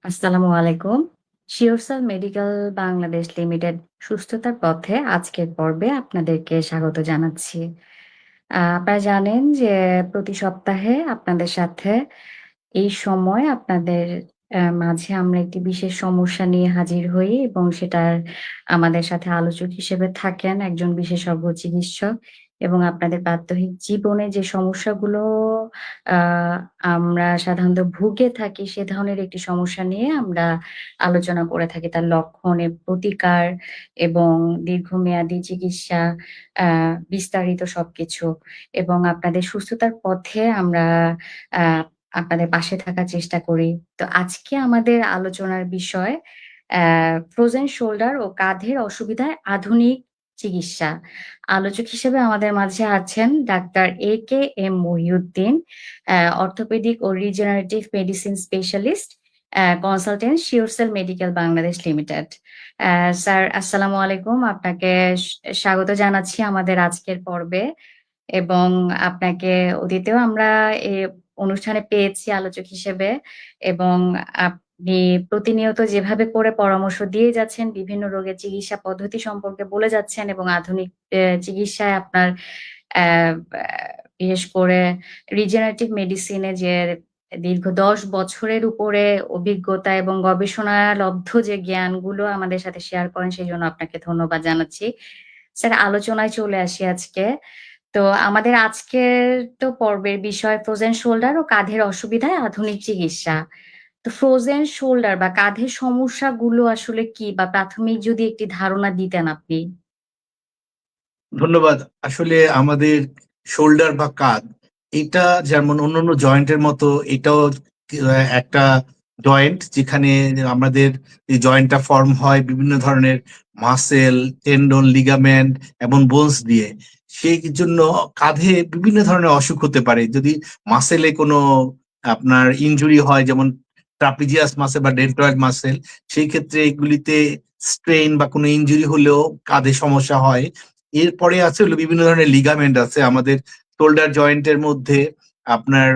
আসসালামু আলাইকুম। শিওরসাল medical Bangladesh limited সুস্থতার পথে আজকের পর্বে আপনাদেরকে স্বাগত জানাচ্ছি। আপনারা জানেন যে প্রতি সপ্তাহে আপনাদের সাথে এই সময় আপনাদের মাঝে আমরা একটি বিশেষ সমস্যা নিয়ে হাজির হই এবং সেটার আমাদের সাথে আলোচক হিসেবে থাকেন একজন বিশেষজ্ঞ চিকিৎসক এবং আপনাদের প্রাত্যহিক জীবনে যে সমস্যাগুলো আ আমরা সাধারণত ভুগে থাকি সে ধরনের একটি সমস্যা নিয়ে আমরা আলোচনা করে থাকি। তার লক্ষণ প্রতিকার এবং দীর্ঘমেয়াদী চিকিৎসা আ বিস্তারিত সবকিছু। এবং আপনাদের সুস্থতার পথে আমরা আ আপনাদের পাশে থাকার চেষ্টা করি। তো আজকে আমাদের আলোচনার বিষয় ফ্রোজেন শোল্ডার ও কাঁধের অসুবিধায় আধুনিক চিকিৎসা। আলোচক হিসেবে আমাদের মাঝে আছেন ডাক্তার এ.কে.এম. মহিউদ্দিন, অর্থোপেডিক ও regenerative medicine specialist, consultant Surecell medical Bangladesh limited. Sir আসসালামু আলাইকুম। আপনাকে স্বাগত জানাচ্ছি আমাদের আজকের পর্বে। এবং আপনাকে অতীতেও আমরা এ অনুষ্ঠানে পেয়েছি আলোচক হিসেবে এবং আপনি প্রতিনিয়ত যেভাবে করে পরামর্শ দিয়ে যাচ্ছেন, বিভিন্ন রোগের চিকিৎসা পদ্ধতি সম্পর্কে বলে যাচ্ছেন এবং আধুনিক চিকিৎসায় আপনার অ্যা ব্যা বিশেষ করে রিজেনারেটিভ মেডিসিনে যে দীর্ঘ ১০ বছরের উপরে অভিজ্ঞতা এবং গবেষণালব্ধ যে জ্ঞানগুলো আমাদের সাথে শেয়ার করেন, সেজন্য আপনাকে ধন্যবাদ জানাচ্ছি। স্যার আলোচনায় চলে আসি আজকে। তো আমাদের আজকের পর্বের বিষয় ফ্রোজেন শোল্ডার ও কাঁধের অসুবিধায় আধুনিক চিকিৎসা। তো ফ্রোজেন শোল্ডার বা কাঁধের সমস্যাগুলো আসলে কি? বা প্রাথমিক যদি একটি ধারণা দিতেন আপনি। ধন্যবাদ। আসলে আমাদের শোল্ডার বা কাঁধ এটা যেমন অন্যান্য জয়েন্টের মতো এটাও একটা জয়েন্ট যেখানে আমাদের এই জয়েন্টটা ফর্ম হয় বিভিন্ন ধরনের মাসেল, টেন্ডন, লিগামেন্ট এবং বোনস দিয়ে। সেই জন্য কাঁধে বিভিন্ন ধরনের অসুখ হতে পারে। যদি মাসেলে কোনো আপনার ইনজুরি হয় যেমন ট্রাপিজিয়াস মাসেল বা ডেল্টয়েড মাসেল, সেই ক্ষেত্রে এগুলিতে স্ট্রেইন বা কোনো ইনজুরি হলেও কাঁধে সমস্যা হয়। এরপরে আছে হলো বিভিন্ন ধরনের লিগামেন্ট আছে আমাদের শোল্ডার জয়েন্টের মধ্যে আপনার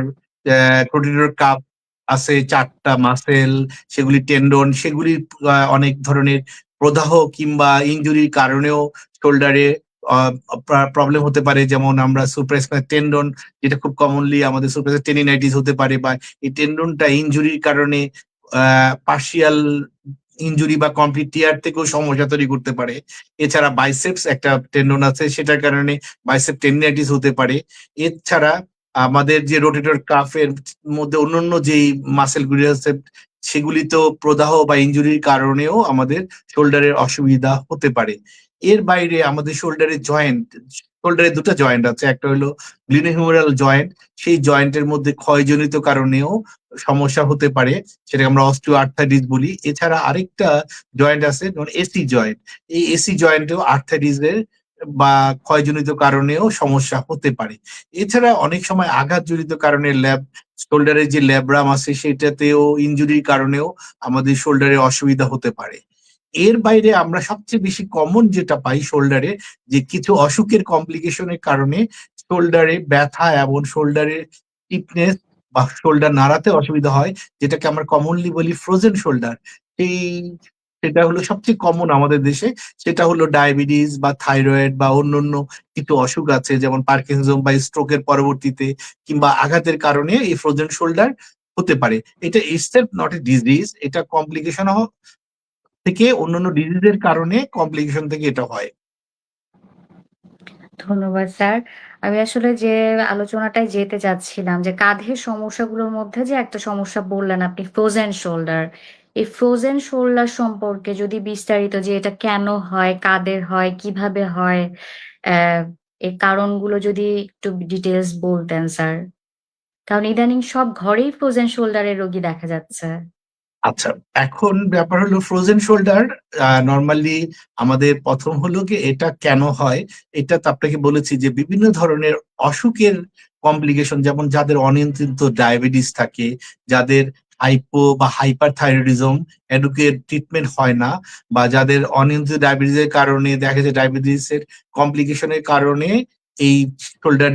রোটেটর কাফ আছে ৪ টা মাসেল, সেগুলি টেন্ডন, সেগুলির অনেক ধরনের প্রদাহ কিংবা ইনজুরির কারণেও শোল্ডারে আ প্রবলেম হতে পারে। যেমন আমরা সুপ্রাস্পাইনাল টেন্ডন যেটা খুব কমনলি আমাদের সুপ্রাস্পাইনাল টেন্ডিনাইটিস হতে পারে বা এই টেন্ডনটা ইনজুরির কারণে আ পার্শিয়াল ইনজুরি বা কমপ্লিট টিয়ার থেকেও সমস্যা তৈরি করতে পারে। এছাড়া বাইসেপস একটা টেন্ডন আছে সেটার কারণে বাইসেপ টেন্ডিনাইটিস হতে পারে। এছাড়া আমাদের যে রোটেটর কাফের মধ্যে অন্যান্য যেই মাসেল গুলি আছে সেগুলিতেও প্রদাহ বা ইনজুরির কারণেও আমাদের শোল্ডারের অসুবিধা হতে পারে। এর বাইরে আমাদের শোল্ডারে ২ টা জয়েন্ট আছে। একটা হলো গ্লিনোহিউমেরাল জয়েন্ট, সেই জয়েন্টের মধ্যে ক্ষয়জনিত কারণেও সমস্যা হতে পারে। সেটাকে আমরা অস্টিও আর্থ্রাইটিস বলি। এছাড়া আরেকটা জয়েন্ট আছে যেমন এসি জয়েন্ট। এই এসি জয়েন্টেও আর্থ্রাইটিস এর বা ক্ষয়জনিত কারণেও সমস্যা হতে পারে। এছাড়া অনেক সময় আঘাতজনিত কারণে শোল্ডারের যে ল্যাব্রাম আছে সেটাতেও ইনজুরির কারণেও আমাদের শোল্ডারে অসুবিধা হতে পারে। এর বাইরে আমরা সবচেয়ে বেশি কমন যেটা পাই শোল্ডারে যে কিছু অসুখের কমপ্লিকেশনের কারণে শোল্ডারে ব্যথা এবং শোল্ডারের স্টিফনেস বা শোল্ডার নাড়াতে অসুবিধা হয়, যেটাকে আমরা কমনলি বলি ফ্রোজেন শোল্ডার। সেই সেটা হলো সবচেয়ে কমন আমাদের দেশে। সেটা হলো ডায়াবেটিস বা থাইরয়েড বা অন্যান্য কিছু অসুখ আছে যেমন পার্কিনসন বা স্ট্রোকের পরবর্তীতে কিংবা আঘাতের কারণে এই ফ্রোজেন শোল্ডার হতে পারে। এটা itself নট এ ডিজিজ, এটা কমপ্লিকেশন থেকে অন্যান্য ডিজিজের কারণে কমপ্লিকেশন থেকে এটা হয়। ধন্যবাদ স্যার। আমি আসলে যে আলোচনাটায় যেতে চাচ্ছিলাম যে কাঁধের সমস্যাগুলোর মধ্যে যে একটা সমস্যা বললেন আপনি ফ্রোজেন শোল্ডার। এই ফ্রোজেন শোল্ডার সম্পর্কে যদি বিস্তারিত যে এটা কেন হয়, কাদের হয়, কিভাবে হয়, অ্যা এর কারণগুলো যদি একটু ডিটেইলস বলতেন স্যার। কারণ ইদানিং সব ঘরেই ফ্রোজেন শোল্ডারের রোগী দেখা যাচ্ছে। আচ্ছা, এখন ব্যাপার হলো ফ্রোজেন শোল্ডার নরমালি আমাদের ১ম হলো গিয়ে এটা কেন হয়? এটা তো আপনাকে বলেছি যে বিভিন্ন ধরনের অসুখের কমপ্লিকেশন যেমন যাদের অনিয়ন্ত্রিত ডায়াবেটিস থাকে, যাদের হাইপো বা হাইপারথাইরয়েডিজম এডুকেট ট্রিটমেন্ট হয় না বা যাদের অনিয়ন্ত্রিত ডায়াবেটিসের কারণে দেখা যায় ডায়াবেটিসের কমপ্লিকেশনের কারণে এই শোল্ডার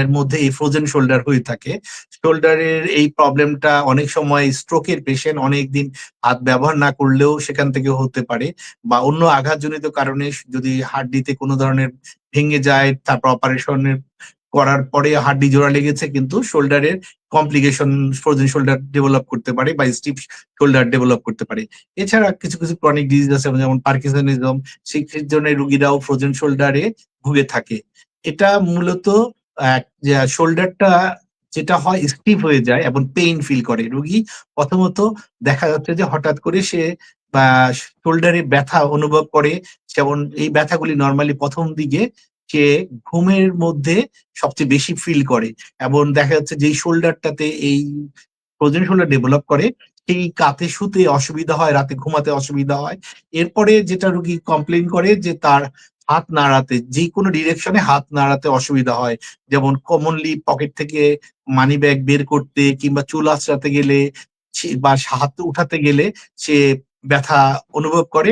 এর মধ্যে এই ফ্রোজেন শোল্ডার হয়ে থাকে। শোল্ডারের এই প্রবলেমটা অনেক সময় স্ট্রোকের পেশেন্ট অনেকদিন হাত ব্যবহার না করলেও সেখান থেকে হতে পারে, বা অন্য আঘাতজনিত কারণে যদি হাড্ডিতে কোনো ধরনের ভেঙে যায়, তারপর অপারেশনের করার পরে হাড্ডি জোড়া লেগেছে, কিন্তু শোল্ডারের কমপ্লিকেশন ফ্রোজেন শোল্ডার ডেভেলপ করতে পারে বা স্টিফ শোল্ডার ডেভেলপ করতে পারে। এছাড়া কিছু কিছু ক্রনিক ডিজিজ আছে যেমন পার্কিনসনিজম, সেই জন্য রুগীরাও ফ্রোজেন শোল্ডারে ভুগে থাকে। এটা মূলত শোল্ডারটা যেটা হয় স্টিফ হয়ে যায় এবং পেইন ফিল করে রুগী। প্রথমত দেখা যাচ্ছে যে হঠাৎ করে সে বা শোল্ডারে ব্যথা অনুভব করে, যেমন এই ব্যথাগুলি নর্মালি প্রথম দিকে সে ঘুমের মধ্যে সবচেয়ে বেশি ফিল করে, এবং দেখা যাচ্ছে যে শোল্ডারটাতে এই ফ্রোজেন শোল্ডার ডেভেলপ করে সেই কাতে শুতে অসুবিধা হয়, রাতে ঘুমাতে অসুবিধা হয়। এরপরে যেটা রুগী কমপ্লেন করে যে তার হাত নাড়াতে, যে কোনো ডিরেকশনে হাত নাড়াতে অসুবিধা হয়, যেমন কমনলি পকেট থেকে মানি ব্যাগ বের করতে কিংবা চুল আঁচড়াতে গেলে বা হাত উঠাতে গেলে সে ব্যথা অনুভব করে।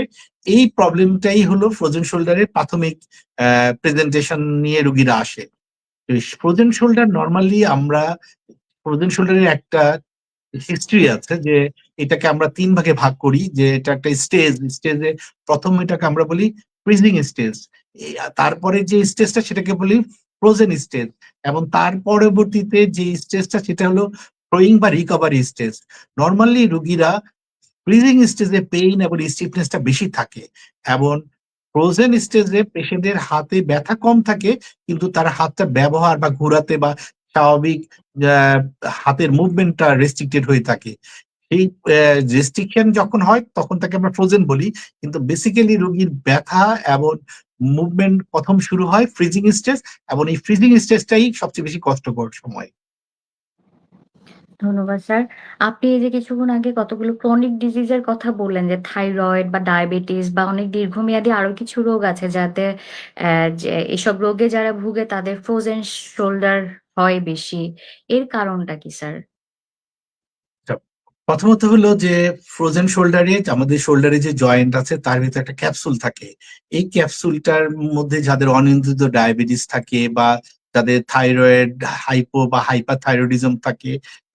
এই প্রবলেমটাই হলো ফ্রোজেন শোল্ডারের প্রাথমিক প্রেজেন্টেশন নিয়ে রুগীরা আসে। ফ্রোজেন শোল্ডার নর্মালি আমরা ফ্রোজেন শোল্ডারের একটা হিস্ট্রি আছে যে এটাকে আমরা ৩ ভাগে ভাগ করি, যে এটা একটা স্টেজে প্রথম এটাকে আমরা বলি ফ্রিজিং স্টেজ, তারপরে যে স্টেজটা সেটাকে বলি ফ্রোজেন স্টেজ, এবং তার পরবর্তীতে যে স্টেজটা সেটা হলো থ্রোয়িং বা রিকভারি স্টেজ। নর্মালি রুগীরা ফ্রিজিং স্টেজে পেইন এবং স্টিফনেসটা বেশি থাকে, এবং ফ্রোজেন স্টেজে পেশেন্টের হাতে ব্যথা কম থাকে, কিন্তু তার হাতটা ব্যবহার বা ঘোরাতে বা স্বাভাবিক আহ, হাতের মুভমেন্টটা রেস্ট্রিক্টেড হয়ে থাকে। এই রেস্ট্রিকশন যখন হয় তখন তাকে আমরা ফ্রোজেন বলি, কিন্তু বেসিক্যালি রোগীর ব্যথা এবং মুভমেন্ট প্রথম শুরু হয় ফ্রিজিং স্টেজ, এবং এই ফ্রিজিং স্টেজটাই সবচেয়ে বেশি কষ্টকর সময়। ধন্যবাদ স্যার। আপনি এই যে কিছুক্ষণ আগে কতগুলো ক্রনিক ডিজিজ এর কথা বললেন যে থাইরয়েড বা ডায়াবেটিস বা অনেক দীর্ঘমেয়াদী আরো কিছু রোগ আছে যাতে যে এসব রোগে যারা ভুগে তাদের ফ্রোজেন শোল্ডার হয় বেশি। এর কারণটা কি স্যার? আচ্ছা, প্রথমত হলো যে ফ্রোজেন শোল্ডারে আমাদের শোল্ডারে যে জয়েন্ট আছে তার ভিতরে একটা ক্যাপসুল থাকে। এই ক্যাপসুলটার মধ্যে যাদের অনিয়ন্ত্রিত ডায়াবেটিস থাকে, বা যাদের থাইরয়েড হাইপো বা হাইপার থাইরয়েডিজম থাকে,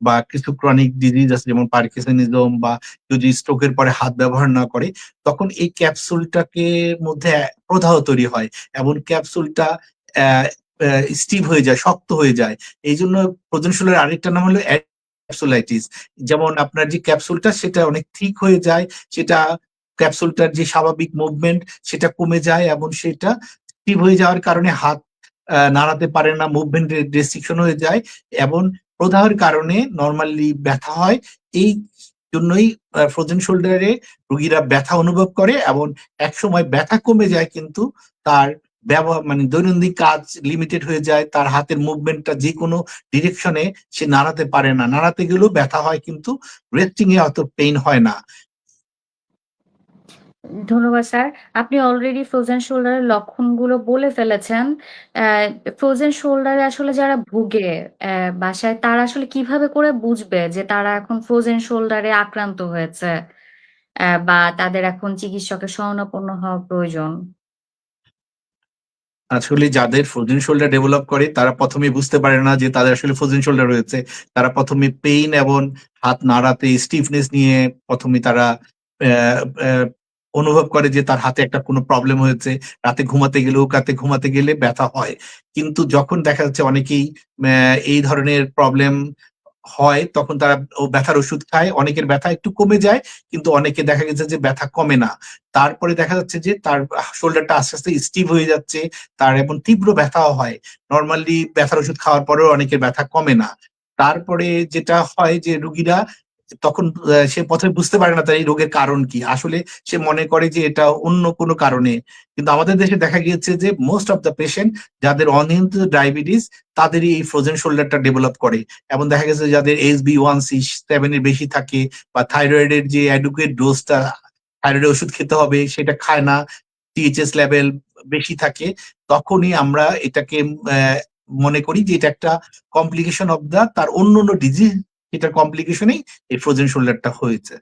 বা কিছু ক্রনিক ডিজিজ আছে যেমন পার্কিনসনিজম, বা যদি স্ট্রোকের পরে হাত ব্যবহার না করে, তখন এই ক্যাপসুলটাকে মধ্যে প্রদাহ তৈরি হয়, এবং ক্যাপসুলটা স্টিভ হয়ে যায়, শক্ত হয়ে যায়। এই জন্য ফ্রোজেন শোল্ডারের আরেকটা নাম হলো ক্যাপসুলাইটিস। যেমন আপনার যে ক্যাপসুলটা সেটা অনেক থিক হয়ে যায়, সেটা ক্যাপসুলটার যে স্বাভাবিক মুভমেন্ট সেটা কমে যায়, এবং সেটা স্টিভ হয়ে যাওয়ার কারণে হাত নাড়াতে পারে না, মুভমেন্ট রেস্ট্রিকশন হয়ে যায়, এবং প্রদাহের কারণে নর্মালি ব্যথা হয়। এই জন্যই ফ্রোজেন শোল্ডারে রোগীরা ব্যথা অনুভব করে, এবং একসময় ব্যথা কমে যায়, কিন্তু তার ব্যবহার মানে দৈনন্দিন কাজ লিমিটেড হয়ে যায়, তার হাতের মুভমেন্টটা যে কোনো ডিরেকশনে সে নাড়াতে পারে না, নাড়াতে গেলেও ব্যথা হয়, কিন্তু রেস্টিং এ অত পেইন হয় না। ধন্যবাদ স্যার। আপনি অলরেডি ফ্রোজেন শোল্ডার এর লক্ষণগুলো বলে ফেলেছেন। ফ্রোজেন শোল্ডার এ আসলে যারা ভুগে বাসায় তারা আসলে কিভাবে করে বুঝবে যে তারা এখন ফ্রোজেন শোল্ডার এ আক্রান্ত হয়েছে? বা তাদের এখন চিকিৎসকের শরণাপন্ন হওয়া প্রয়োজন? আসলে যাদের ফ্রোজেন শোল্ডার ডেভেলপ করে তারা প্রথমে বুঝতে পারে না যে তাদের আসলে ফ্রোজেন শোল্ডার রয়েছে। তারা প্রথমে পেইন এবং হাত নাড়াতে স্টিফনেস নিয়ে প্রথমে তারা আহ, আহ, অনুভব করে যে তার হাতে একটা কোনো প্রবলেম হয়েছে, রাতে ঘুমাতে গেলে রাতে ঘুমাতে গেলে ব্যথা হয়। কিন্তু যখন দেখা যাচ্ছে অনেকেই এই ধরনের প্রবলেম হয় তখন তারা ব্যথার ওষুধ খায়, অনেকের ব্যথা একটু কমে যায়, কিন্তু অনেকে দেখা গেছে যে ব্যথা কমে না। তারপরে দেখা যাচ্ছে যে তার শোল্ডারটা আস্তে আস্তে স্টিভ হয়ে যাচ্ছে, তার এমন তীব্র ব্যথাও হয়। নর্মালি ব্যথার ওষুধ খাওয়ার পরেও অনেকের ব্যথা কমে না। তারপরে যেটা হয় যে রুগীরা তখন সে প্রথমে বুঝতে পারে না তার এই রোগের কারণ কি, আসলে সে মনে করে যে এটা অন্য কোনো কারণে। কিন্তু আমাদের দেশে দেখা গিয়েছে যে মোস্ট অফ দ্য পেশেন্ট যাদের অনিয়ন্ত্রিত ডায়াবেটিস তাদেরই এই ফ্রোজেন শোল্ডারটা ডেভেলপ করে, এবং দেখা গেছে যাদের HbA1c7 এর বেশি থাকে, বা থাইরয়েডের যে অ্যাডুকুয়েট ডোজটা থাইরয়েডের ওষুধ খেতে হবে সেটা খায় না, THS লেভেল বেশি থাকে, তখনই আমরা এটাকে আহ, মনে করি যে এটা একটা কমপ্লিকেশন অফ দা তার অন্য অন্য ডিজিজ, এটার কমপ্লিকেশনেই এই ফ্রোজেন শোল্ডারটা হয়েছে।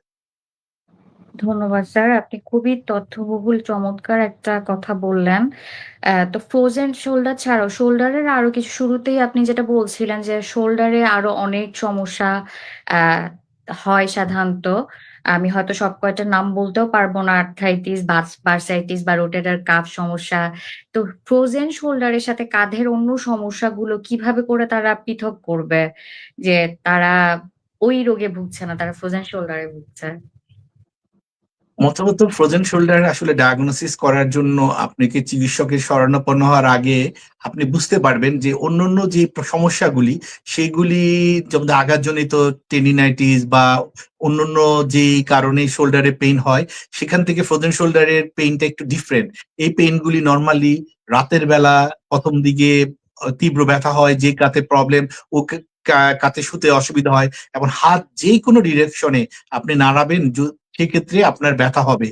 ধন্যবাদ স্যার। আপনি খুবই তথ্যবহুল চমৎকার একটা কথা বললেন। তো ফ্রোজেন শোল্ডার ছাড়াও শোল্ডারের আরো কিছু শুরুতেই আপনি যেটা বলছিলেন যে শোল্ডারে আরো অনেক সমস্যা অ্যা হয় সাধারণত। আমি হয়তো সব কয়টার নাম বলতেও পারবো না। আর্থ্রাইটিস, বার্সাইটিস বা রোটেটর কাফ সমস্যা। তো ফ্রোজেন শোল্ডারের সাথে কাঁধের অন্য সমস্যাগুলো কিভাবে করে তারা পৃথক করবে? যে তারা ওই রোগে ভুগছে না, তারা ফ্রোজেন শোল্ডারে ভুগছে। প্রথমত ফ্রোজেন শোল্ডার আসলে ডায়াগনোসিস করার জন্য আপনাকে চিকিৎসকের শরণাপন্ন হওয়ার আগে আপনি বুঝতে পারবেন যে অন্যান্য যে সমস্যাগুলি সেগুলি যেমন আঘাতজনিত টেন্ডিনাইটিস বা অন্যান্য যে কারণে শোল্ডারে পেইন হয় সেখান থেকে ফ্রোজেন শোল্ডারের পেইনটা একটু ডিফারেন্ট। এই পেইনগুলি নরমালি রাতের বেলা প্রথম দিকে তীব্র ব্যথা হয়, যে কাতে প্রবলেম ও কাতে শুতে অসুবিধা হয় এবং হাত যে কোনো ডিরেকশনে আপনি নাড়াবেন সেক্ষেত্রে আপনার ব্যথা হবে।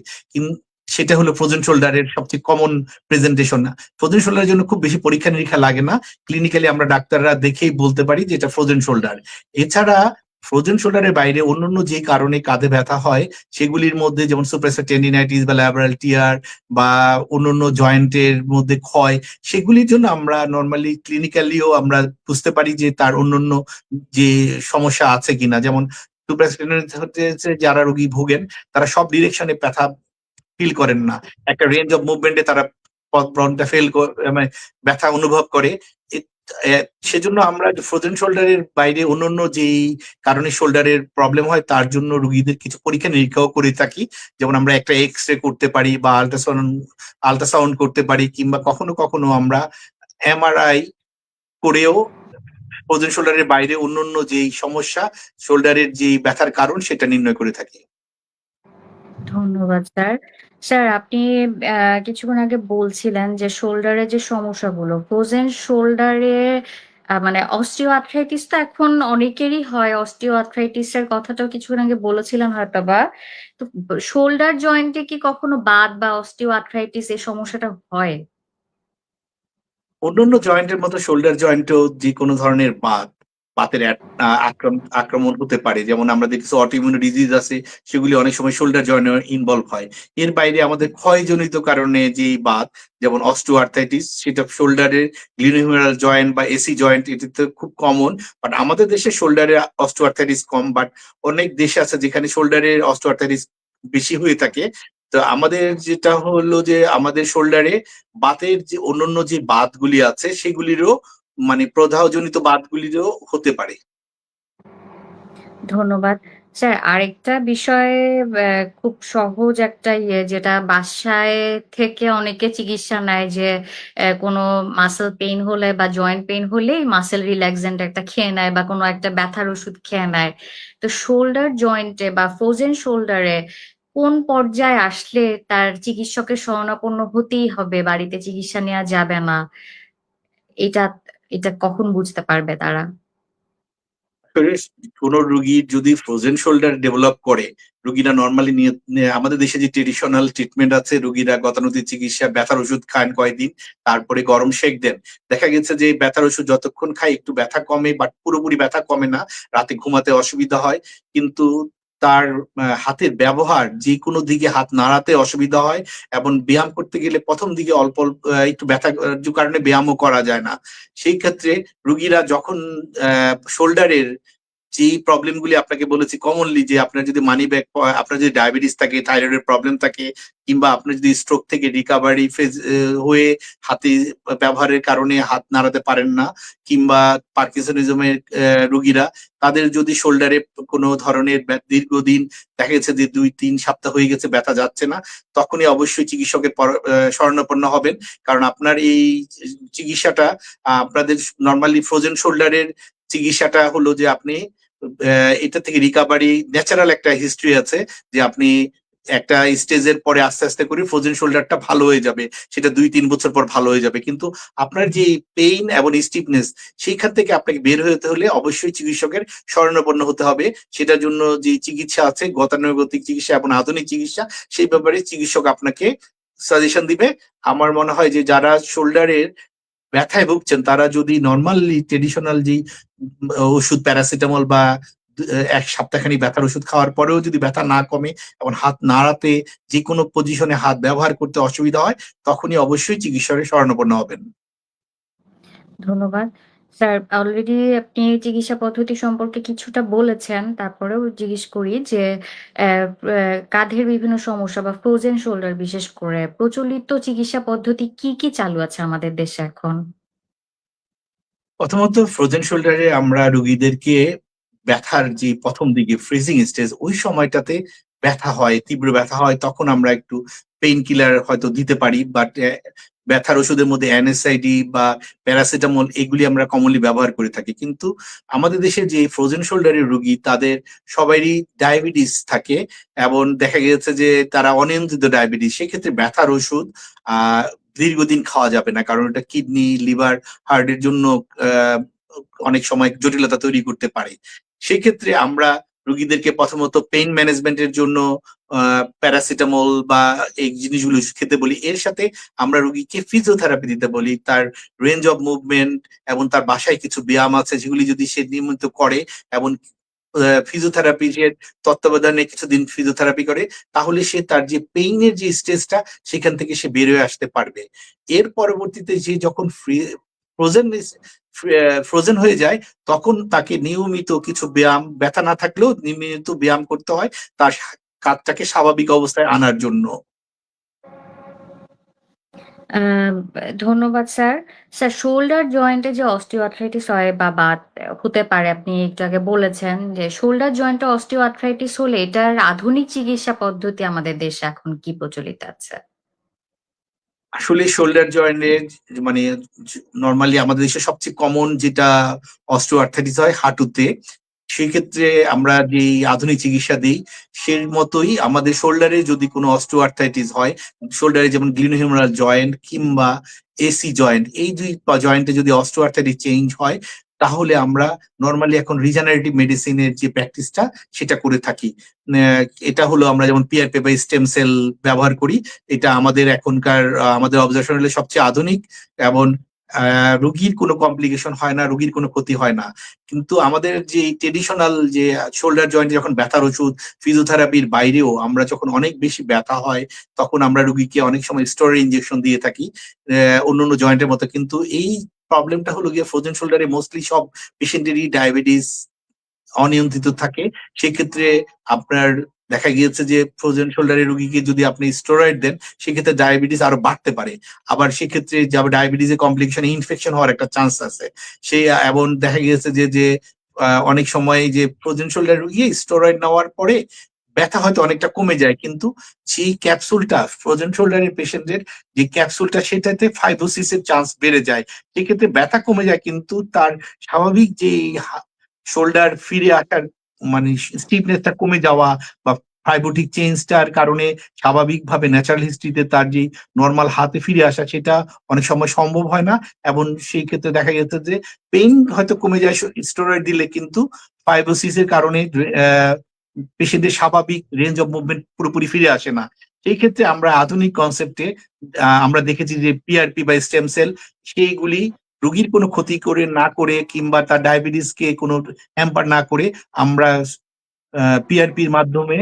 সেটা হলো ফ্রোজেন শোল্ডারের সবচেয়ে কমন প্রেজেন্টেশন। ফ্রোজেন শোল্ডারের জন্য খুব বেশি পরীক্ষা-নিরীক্ষা লাগে না। ক্লিনিক্যালি আমরা ডাক্তাররা দেখেই বলতে পারি যে এটা ফ্রোজেন শোল্ডার। এছাড়া ফ্রোজেন শোল্ডারের বাইরে অন্যান্য যে কারণে কাঁধে ব্যথা হয় সেগুলির মধ্যে যেমন সুপ্রাস্টার টেন্ডিনাইটিস বা ল্যাবারাল টিয়ার বা অন্যান্য জয়েন্টের মধ্যে ক্ষয়, সেগুলির জন্য আমরা নরমালি ক্লিনিক্যালিও আমরা বুঝতে পারি যে তার অন্যান্য যে সমস্যা আছে কিনা। যেমন সুপ্রাস্টার টেন্ডিনাইটিস হচ্ছে যারা রোগী ভোগেন তারা সব ডিরেকশনে ব্যথা ফিল করেন না। একটা রেঞ্জ অফ মুভমেন্ট এ তারা প্রনটা মানে ব্যথা অনুভব করে। এ অ্যা সেজন্য আমরা ফ্রোজেন শোল্ডার এর বাইরে অন্যান্য যেই কারণে শোল্ডারের প্রবলেম হয় তার জন্য রোগীদের কিছু পরীক্ষা-নিরীক্ষাও করে থাকি। যেমন আমরা একটা এক্স-রে করতে পারি বা আল্ট্রাসাউন্ড করতে পারি কিংবা কখনো আমরা এমআরআই করেও ফ্রোজেন শোল্ডার এর বাইরে অন্যান্য যেই সমস্যা, শোল্ডারের যেই ব্যথার কারণ সেটা নির্ণয় করে থাকি। ধন্যবাদ স্যার। স্যার আপনি কিছুক্ষণ আগে বলছিলেন যে শোল্ডারের যে সমস্যাগুলো, ফ্রোজেন শোল্ডারে মানে অস্টিও আর্থ্রাইটিস তো এখন অনেকেরই হয়। অস্টিও আর্থ্রাইটিস এর কথাটাও কিছুক্ষণ আগে বলেছিলেন হয়তোবা। তো শোল্ডার জয়েন্টে কি কখনো বাত বা অস্টিও আর্থ্রাইটিস এই সমস্যাটা হয়? অন্যান্য জয়েন্টের মতো শোল্ডার জয়েন্টেও যেকোনো ধরনের বাতের আক্রমণ হতে পারে। যেমন আমরা দেখেছি অটোইমিউন ডিজিজ আছে, সেগুলি অনেক সময় শোল্ডার জয়েন্টে ইনভলভ হয়। এর বাইরে আমাদের ক্ষয়জনিত কারণে যেই বাত, যেমন অস্টিওআর্থ্রাইটিস সেটা শোল্ডারের গ্লিনোহুমেরাল জয়েন্ট বা এসি জয়েন্ট এটিতে খুব কমন। বাট আমাদের দেশে শোল্ডারে অস্টিওআর্থ্রাইটিস কম। বাট অনেক দেশে আছে যেখানে শোল্ডারের অস্টিওআর্থ্রাইটিস বেশি হয়ে থাকে। তো আমাদের যেটা হলো যে আমাদের শোল্ডারে বাতের যে অন্যান্য যে বাতগুলি আছে সেগুলিরও মানে প্রদাহজনিত বাতগুলিরও হতে পারে। ধন্যবাদ। স্যার আরেকটা বিষয়ে খুব সহজ একটা যেটা বাসায় থেকে অনেকে চিকিৎসা নেয় যে কোনো মাসল পেইন হলে বা জয়েন্ট পেইন হলেই মাসল রিল্যাক্সেন্ট একটা খেয়ে নেয় বা কোনো একটা ব্যথার ওষুধ খেয়ে নেয়। তো শোল্ডার জয়েন্টে বা ফ্রোজেন শোল্ডারে কোন পর্যায়ে আসলে তার চিকিৎসকের শরণাপন্ন হতেই হবে, বাড়িতে চিকিৎসা নেওয়া যাবে না? এটা এটা কখন বুঝতে পারবে তারা? আসলে কোনো রোগীর যদি ফ্রোজেন শোল্ডার ডেভেলপ করে, রোগীরা নরমালি আমাদের দেশে যে ট্রেডিশনাল ট্রিটমেন্ট আছে, রোগীরা গতানুগতিক চিকিৎসা, ব্যথার ওষুধ খান কয়েকদিন, তারপরে গরম সেক দেন। দেখা গেছে যে ব্যথার ওষুধ যতক্ষণ খায় একটু ব্যথা কমে বাট পুরোপুরি ব্যথা কমে না। রাতে ঘুমাতে অসুবিধা হয়। কিন্তু তার হাতের ব্যবহার যেকোনো দিকে হাত নাড়াতে অসুবিধা হয় এবং ব্যায়াম করতে গেলে ১ম দিকে অল্প একটু ব্যথা কারণে ব্যায়ামও করা যায় না। সেই ক্ষেত্রে রোগীরা যখন শোল্ডারের যেই প্রবলেম গুলি আপনাকে বলেছি কমনলি, যে আপনার যদি মানিব্যাগ আপনার যদি ডায়াবেটিস থাকে, থাইরয়েডের প্রবলেম থাকে কিংবা আপনার যদি স্ট্রোক থেকে রিকভারি ফেজ হয়ে হাতে ব্যবহারের কারণে হাত নাড়াতে পারেন না কিংবা পার্কিনসনিজমের রোগীরা, তাদের যদি শোল্ডারে কোনো ধরনের দীর্ঘদিন দেখা গেছে যে ২-৩ সপ্তাহ হয়ে গেছে ব্যথা যাচ্ছে না, তখনই অবশ্যই চিকিৎসকের শরণাপন্ন হবেন। কারণ আপনার এই চিকিৎসাটা আপনাদের নরমালি ফ্রোজেন শোল্ডারের চিকিৎসাটা হলো যে আপনি এটা থেকে রিকভারি ন্যাচারাল একটা হিস্ট্রি আছে যে আপনি একটা স্টেজের পরে আস্তে করে ফ্রোজেন শোল্ডারটা ভালো হয়ে যাবে। সেটা ২-৩ বছর পর ভালো হয়ে যাবে। কিন্তু আপনার যে পেইন এবং স্টিফনেস সেইখান থেকে আপনাকে বের হতে হলে অবশ্যই চিকিৎসকের শরণাপন্ন হতে হবে। সেটার জন্য যে চিকিৎসা আছে গতানুগতিক চিকিৎসা এবং আধুনিক চিকিৎসা, সেই ব্যাপারে চিকিৎসক আপনাকে সাজেশন দিবে। আমার মনে হয় যে যারা শোল্ডারের ব্যথায় ভুগছেন তারা যদি নরমালি ট্রেডিশনাল যেই ওষুধ প্যারাসিটামল বা এক সপ্তাহখানি ব্যথার ওষুধ খাওয়ার পরেও যদি ব্যথা না কমে এবং হাত নাড়াতে যেকোনো পজিশনে হাত ব্যবহার করতে অসুবিধা হয়, তখনই অবশ্যই চিকিৎসকের শরণাপন্ন হবেন। ধন্যবাদ। স্যার অলরেডি আপনি চিকিৎসা পদ্ধতি সম্পর্কে কিছুটা বলেছেন। তারপরেও জিজ্ঞেস করি যে অ্যা অ্যা কাঁধের বিভিন্ন সমস্যা বা ফ্রোজেন শোল্ডার বিশেষ করে প্রচলিত চিকিৎসা পদ্ধতি কি চালু আছে আমাদের দেশে এখন? প্রথমত ফ্রোজেন শোল্ডারে আমরা রোগীদেরকে ব্যথার যে ১ম দিকে ফ্রিজিং স্টেজ ওই সময়টাতে ব্যথা হয়, তীব্র ব্যথা হয় তখন আমরা একটু পেইন কিলার হয়তো দিতে পারি। বাট ব্যথার ওষুধের মধ্যে NSAID বা প্যারাসিটামল এগুলি আমরা কমনলি ব্যবহার করে থাকি। কিন্তু আমাদের দেশে যে ফ্রোজেন শোল্ডারের রোগী তাদের সবারই ডায়াবেটিস থাকে এবং দেখা গেছে যে তারা অনিয়ন্ত্রিত ডায়াবেটিস। সেক্ষেত্রে ব্যথার ওষুধ আ দীর্ঘদিন খাওয়া যাবে না। কারণ এটা কিডনি, লিভার, হার্ট এর জন্য আ অনেক সময় জটিলতা তৈরি করতে পারে। সেক্ষেত্রে আমরা রোগীদেরকে প্রথমত পেইন ম্যানেজমেন্ট এর জন্য আ প্যারাসিটামল বা এই জিনিসগুলো খেতে বলি। এর সাথে আমরা রোগীকে ফিজিওথেরাপি দিতে বলি। তার রেঞ্জ অফ মুভমেন্ট এবং তার বাসায় কিছু ব্যায়াম আছে যেগুলি যদি সে নিয়মিত করে এবং ফিজিওথেরাপি যে তত্ত্বাবধানে কিছুদিন ফিজিওথেরাপি করে, তাহলে সে তার যে পেইন এর যে স্টেজটা সেখান থেকে সে বের হয়ে আসতে পারবে। এর পরবর্তীতে যে যখন ফ্রোজেন ফ্রোজেন হয়ে যায় তখন তাকে নিয়মিত কিছু ব্যায়াম, ব্যথা না থাকলেও নিয়মিত ব্যায়াম করতে হয় তার কাঁধটাকে স্বাভাবিক অবস্থায় আনার জন্য। আ ধন্যবাদ স্যার। স্যার শোল্ডার জয়েন্টে যে অস্টিওআর্থ্রাইটিস হয় বা বাত হতে পারে আপনি একটু আগে বলেছেন যে শোল্ডার জয়েন্টে অস্টিওআর্থ্রাইটিস হলে এটার আধুনিক চিকিৎসা পদ্ধতি আমাদের দেশে এখন কি প্রচলিত আছে? আসলে শোল্ডার জয়েন্টের মানে নরমালি আমাদের দেশে সবচেয়ে কমন যেটা অস্টিওআর্থ্রাইটিস হয় হাঁটুতে। সেক্ষেত্রে আমরা যেই আধুনিক চিকিৎসা দেই, সেই মতোই আমাদের শোল্ডারে যদি কোনো অস্টিওআর্থ্রাইটিস হয়, শোল্ডারে যেমন গ্লিনোহিউমেরাল জয়েন্ট কিংবা এসি জয়েন্ট, এই ২ জয়েন্টে যদি অস্টিওআর্থ্রাইটিস চেঞ্জ হয়, তাহলে আমরা নরমালি এখন রিজেনারেটিভ মেডিসিন এর যে প্র্যাকটিসটা সেটা করে থাকি। ন্যা এটা হলো আমরা যেমন পিআরপি বা স্টেম সেল ব্যবহার করি। এটা আমাদের এখনকার আমাদের অবজারভেশনাল এ সবচেয়ে আধুনিক এবং রোগীর কোনো কমপ্লিকেশন হয় না, রোগীর কোনো ক্ষতি হয় না। কিন্তু আমাদের যে ট্রেডিশনাল যে শোল্ডার জয়েন্টে যখন ব্যথার ওষুধ, ফিজিওথেরাপির বাইরেও আমরা যখন অনেক বেশি ব্যথা হয়, তখন আমরা রোগীকে অনেক সময় স্টেরয়েড ইনজেকশন দিয়ে থাকি। অন্যান্য জয়েন্টের মতো। কিন্তু এই প্রবলেমটা হলো গিয়ে ফ্রোজেন শোল্ডারে মোস্টলি সব পেশেন্টেরই ডায়াবেটিস অনিয়ন্ত্রিত থাকে। সেক্ষেত্রে আপনার দেখা গিয়েছে যে ফ্রোজেন শোল্ডারের রোগীকে যদি আপনি স্টেরয়েড দেন, সেক্ষেত্রে ডায়াবেটিস আরো বাড়তে পারে। আবার সেক্ষেত্রে যাবে ডায়াবেটিসের কমপ্লিকেশন ইনফেকশন হওয়ার একটা চান্স আছে। সেই এবং দেখা গিয়েছে যে অনেক সময় যে ফ্রোজেন শোল্ডার রোগী স্টেরয়েড নেওয়ার পরে ব্যথা হয়তো অনেকটা কমে যায়। কিন্তু সেই ক্যাপসুলটা ফ্রোজেন শোল্ডারের পেশেন্টের যে ক্যাপসুলটা সেটাতে ফাইব্রোসিস এর চান্স বেড়ে যায়। সেক্ষেত্রে ব্যথা কমে যায় কিন্তু তার স্বাভাবিক যেই শোল্ডার ফিরে আসার মানে স্টিফনেসটা কমে যাওয়া বা ফাইব্রোটিক চেঞ্জটার কারণে স্বাভাবিকভাবে ন্যাচারাল হিস্ট্রিতে তার যেই নরমাল হাতে ফিরে আসা সেটা অনেক সময় সম্ভব হয় না এবং সেই ক্ষেত্রে দেখা গেছে যে পেইন হয়তো কমে যায় স্টেরয়েড দিলে কিন্তু ফাইব্রোসিস এর কারণে পেশেন্টের স্বাভাবিক রেঞ্জ অফ মুভমেন্ট পুরোপুরি ফিরে আসে না। সেই ক্ষেত্রে আমরা আধুনিক কনসেপ্টে আমরা দেখেছি যে পিআরপি বা স্টেম সেল সেইগুলি রোগীর কোনো ক্ষতি করে না করে কিংবা তার ডায়াবেটিসকে কোনো হ্যাম্পার না করে আমরা পিআরপির মাধ্যমে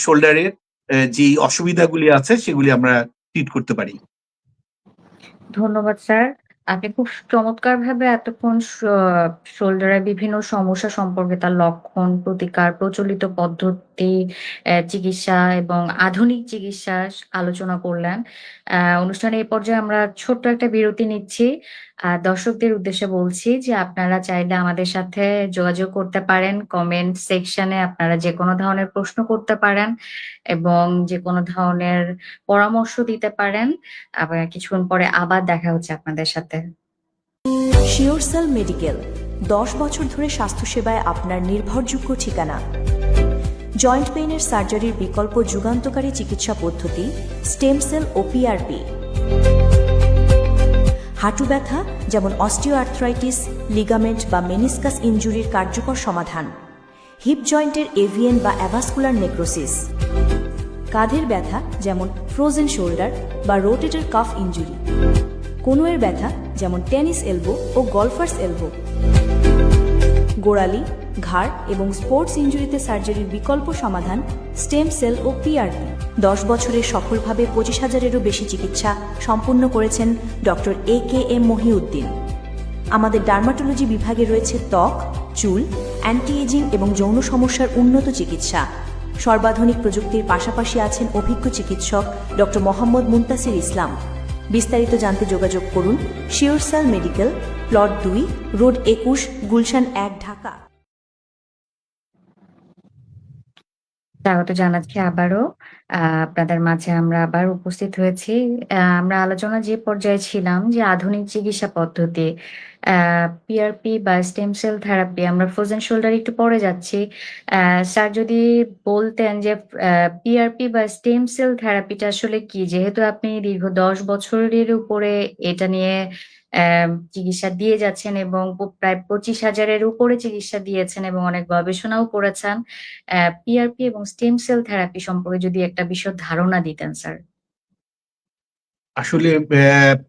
শোল্ডারের যেই অসুবিধাগুলি আছে সেগুলি আমরা ট্রিট করতে পারি। ধন্যবাদ স্যার। আপনি খুব চমৎকারভাবে এতক্ষণ শোল্ডারের বিভিন্ন সমস্যা সম্পর্কে তার লক্ষণ, প্রতিকার, প্রচলিত পদ্ধতি, চিকিৎসা এবং আধুনিক চিকিৎসা আলোচনা করলেন। অনুষ্ঠানের এই পর্যায়ে আমরা ছোট্ট একটা বিরতি নিচ্ছি। দর্শকদের উদ্দেশ্যে বলছি যে আপনারা চাইলে আমাদের সাথে যোগাযোগ করতে পারেন। কমেন্ট সেকশনে আপনারা যেকোনো ধরনের প্রশ্ন করতে পারেন এবং যেকোনো ধরনের পরামর্শ দিতে পারেন। আবার কিছুক্ষণ পরে আবার দেখা হচ্ছে আপনাদের সাথে। শিওরসেল মেডিকেল 10 বছর ধরে স্বাস্থ্যসেবায় আপনার নির্ভরযোগ্য ঠিকানা। জয়েন্ট পেইনের সার্জারির বিকল্প যুগান্তকারী চিকিৎসা পদ্ধতি স্টেম সেল ও পিআরপি। হাঁটু ব্যথা যেমন অস্টিওআর্থ্রাইটিস, লিগামেন্ট বা মেনিসকাস ইনজুরির কার্যকর সমাধান। হিপ জয়েন্টের এভিএন বা অ্যাভাসকুলার নেক্রোসিস। কাঁধের ব্যথা যেমন ফ্রোজেন শোল্ডার বা রোটেটর কাফ ইনজুরি। কনুয়ের ব্যথা যেমন টেনিস এলবো ও গলফার্স এলবো। গোড়ালি, ঘাড় এবং স্পোর্টস ইনজুরিতে সার্জারির বিকল্প সমাধান স্টেম সেল ও পিআরপি। 10 বছরে সফলভাবে 25,000-এরও বেশি চিকিৎসা সম্পূর্ণ করেছেন ডক্টর AKM মহিউদ্দিন। আমাদের ডার্মাটোলজি বিভাগে রয়েছে ত্বক, চুল, অ্যান্টি এজিং এবং যৌন সমস্যার উন্নত চিকিৎসা। সর্বাধুনিক প্রযুক্তির পাশাপাশি আছেন অভিজ্ঞ চিকিৎসক ডক্টর মোহাম্মদ মুনতাসির ইসলাম। বিস্তারিত জানতে যোগাযোগ করুন Surecell medical, plot 2, road 21, Gulshan 1, Dhaka. স্বাগত জানাচ্ছি আবারও। আপনাদের মাঝে আমরা আবার উপস্থিত হয়েছি। আমরা আলোচনা যে পর্যায়ে ছিলাম যে আধুনিক চিকিৎসা পদ্ধতি পিআরপি বা স্টেম সেল থেরাপি, আমরা ফ্রোজেন শোল্ডার একটু পরে যাচ্ছি। স্যার যদি বলতেন যে পিআরপি বা স্টেম সেল থেরাপিটা আসলে কি? যেহেতু আপনি দীর্ঘ 10 বছরের উপরে এটা নিয়ে চিকিৎসা দিয়ে যাচ্ছেন এবং প্রায় 25,000-এর উপরে চিকিৎসা দিয়েছেন এবং অনেক গবেষণাও করেছেন। পিআরপি এবং স্টেম সেল থেরাপি সম্পর্কে যদি একটা বিশদ ধারণা দিতেন স্যার। আসলে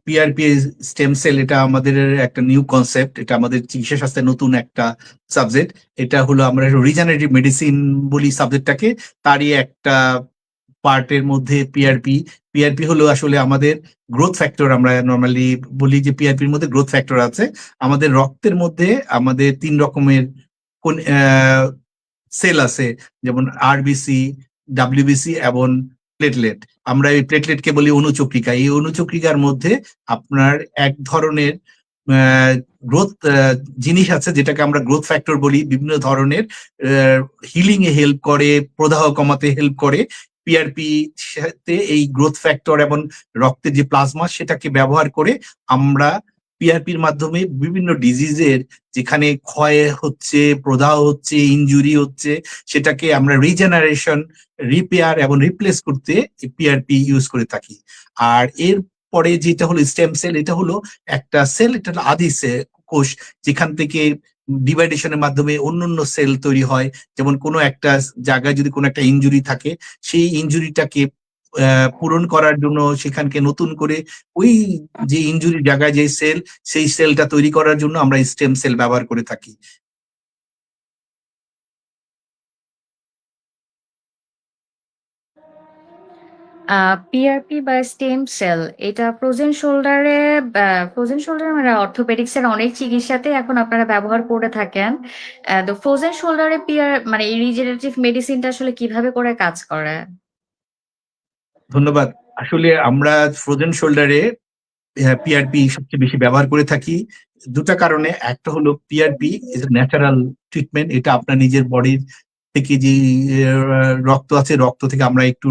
পিআরপি স্টেম সেল এটা আমাদের একটা নিউ কনসেপ্ট, এটা আমাদের চিকিৎসা শাস্ত্রে নতুন একটা সাবজেক্ট। এটা হলো আমরা রিজেনারেটিভ মেডিসিন বলি সাবজেক্টটাকে, তারই একটা পার্টের মধ্যে পিআরপি হলো আসলে আমাদের গ্রোথ ফ্যাক্টর। আমরা নর্মালি বলি যে পিআরপির মধ্যে গ্রোথ ফ্যাক্টর আছে। আমাদের রক্তের মধ্যে আমাদের 3 রকমের কোন সেল আছে, যেমন আরবিসি, ডাব্লিউবিসি এবং প্লেটলেট। আমরা এই প্লেটলেটকে বলি অনুচক্রিকা। এই অনুচক্রিকার মধ্যে আপনার এক ধরনের গ্রোথ জিনিস আছে যেটাকে আমরা গ্রোথ ফ্যাক্টর বলি। বিভিন্ন ধরনের হিলিং এ হেল্প করে, প্রদাহ কমাতে হেল্প করে। পিআরপি সাথে এই গ্রোথ ফ্যাক্টর এবং রক্তের যে প্লাজমা সেটাকে ব্যবহার করে আমরা পিআরপির মাধ্যমে বিভিন্ন ডিজিজের যেখানে ক্ষয় হচ্ছে, প্রদাহ হচ্ছে, ইনজুরি হচ্ছে, সেটাকে আমরা রিজেনারেশন, রিপেয়ার এবং রিপ্লেস করতে পিআরপি ইউজ করে থাকি। আর এর পরে যেটা হলো স্টেম সেল, এটা হলো একটা সেল, এটা হলো আদি কোষ, যেখান থেকে ডিভাইডেশনের মাধ্যমে অন্যান্য সেল তৈরি হয়। যেমন কোনো একটা জায়গায় যদি কোনো একটা ইনজুরি থাকে, সেই ইনজুরিটাকে পূরণ করার জন্য সেখানকে নতুন করে ওই যে ইনজুরি জায়গায় যে সেল, সেই সেলটা তৈরি করার জন্য আমরা স্টেম সেল ব্যবহার করে থাকি। পিআরপি বা স্টেম সেল এটা ফ্রোজেন শোল্ডারে মানে অর্থোপেডিক্স এর অনেক চিকিৎসাতে এখন আপনারা ব্যবহার করে থাকেন। তো ফ্রোজেন শোল্ডারে মানে এই রিজেনারেটিভ মেডিসিনটা আসলে কিভাবে করে কাজ করে? ধন্যবাদ। আসলে আমরা ফ্রোজেন শোল্ডারে পিআরপি সবচেয়ে বেশি ব্যবহার করে থাকি দুটা কারণে। একটা হলো পিআরপি ইজ ন্যাচারাল ট্রিটমেন্ট। এটা আপনার নিজের বডির থেকে যে রক্ত আছে, রক্ত থেকে আমরা একটু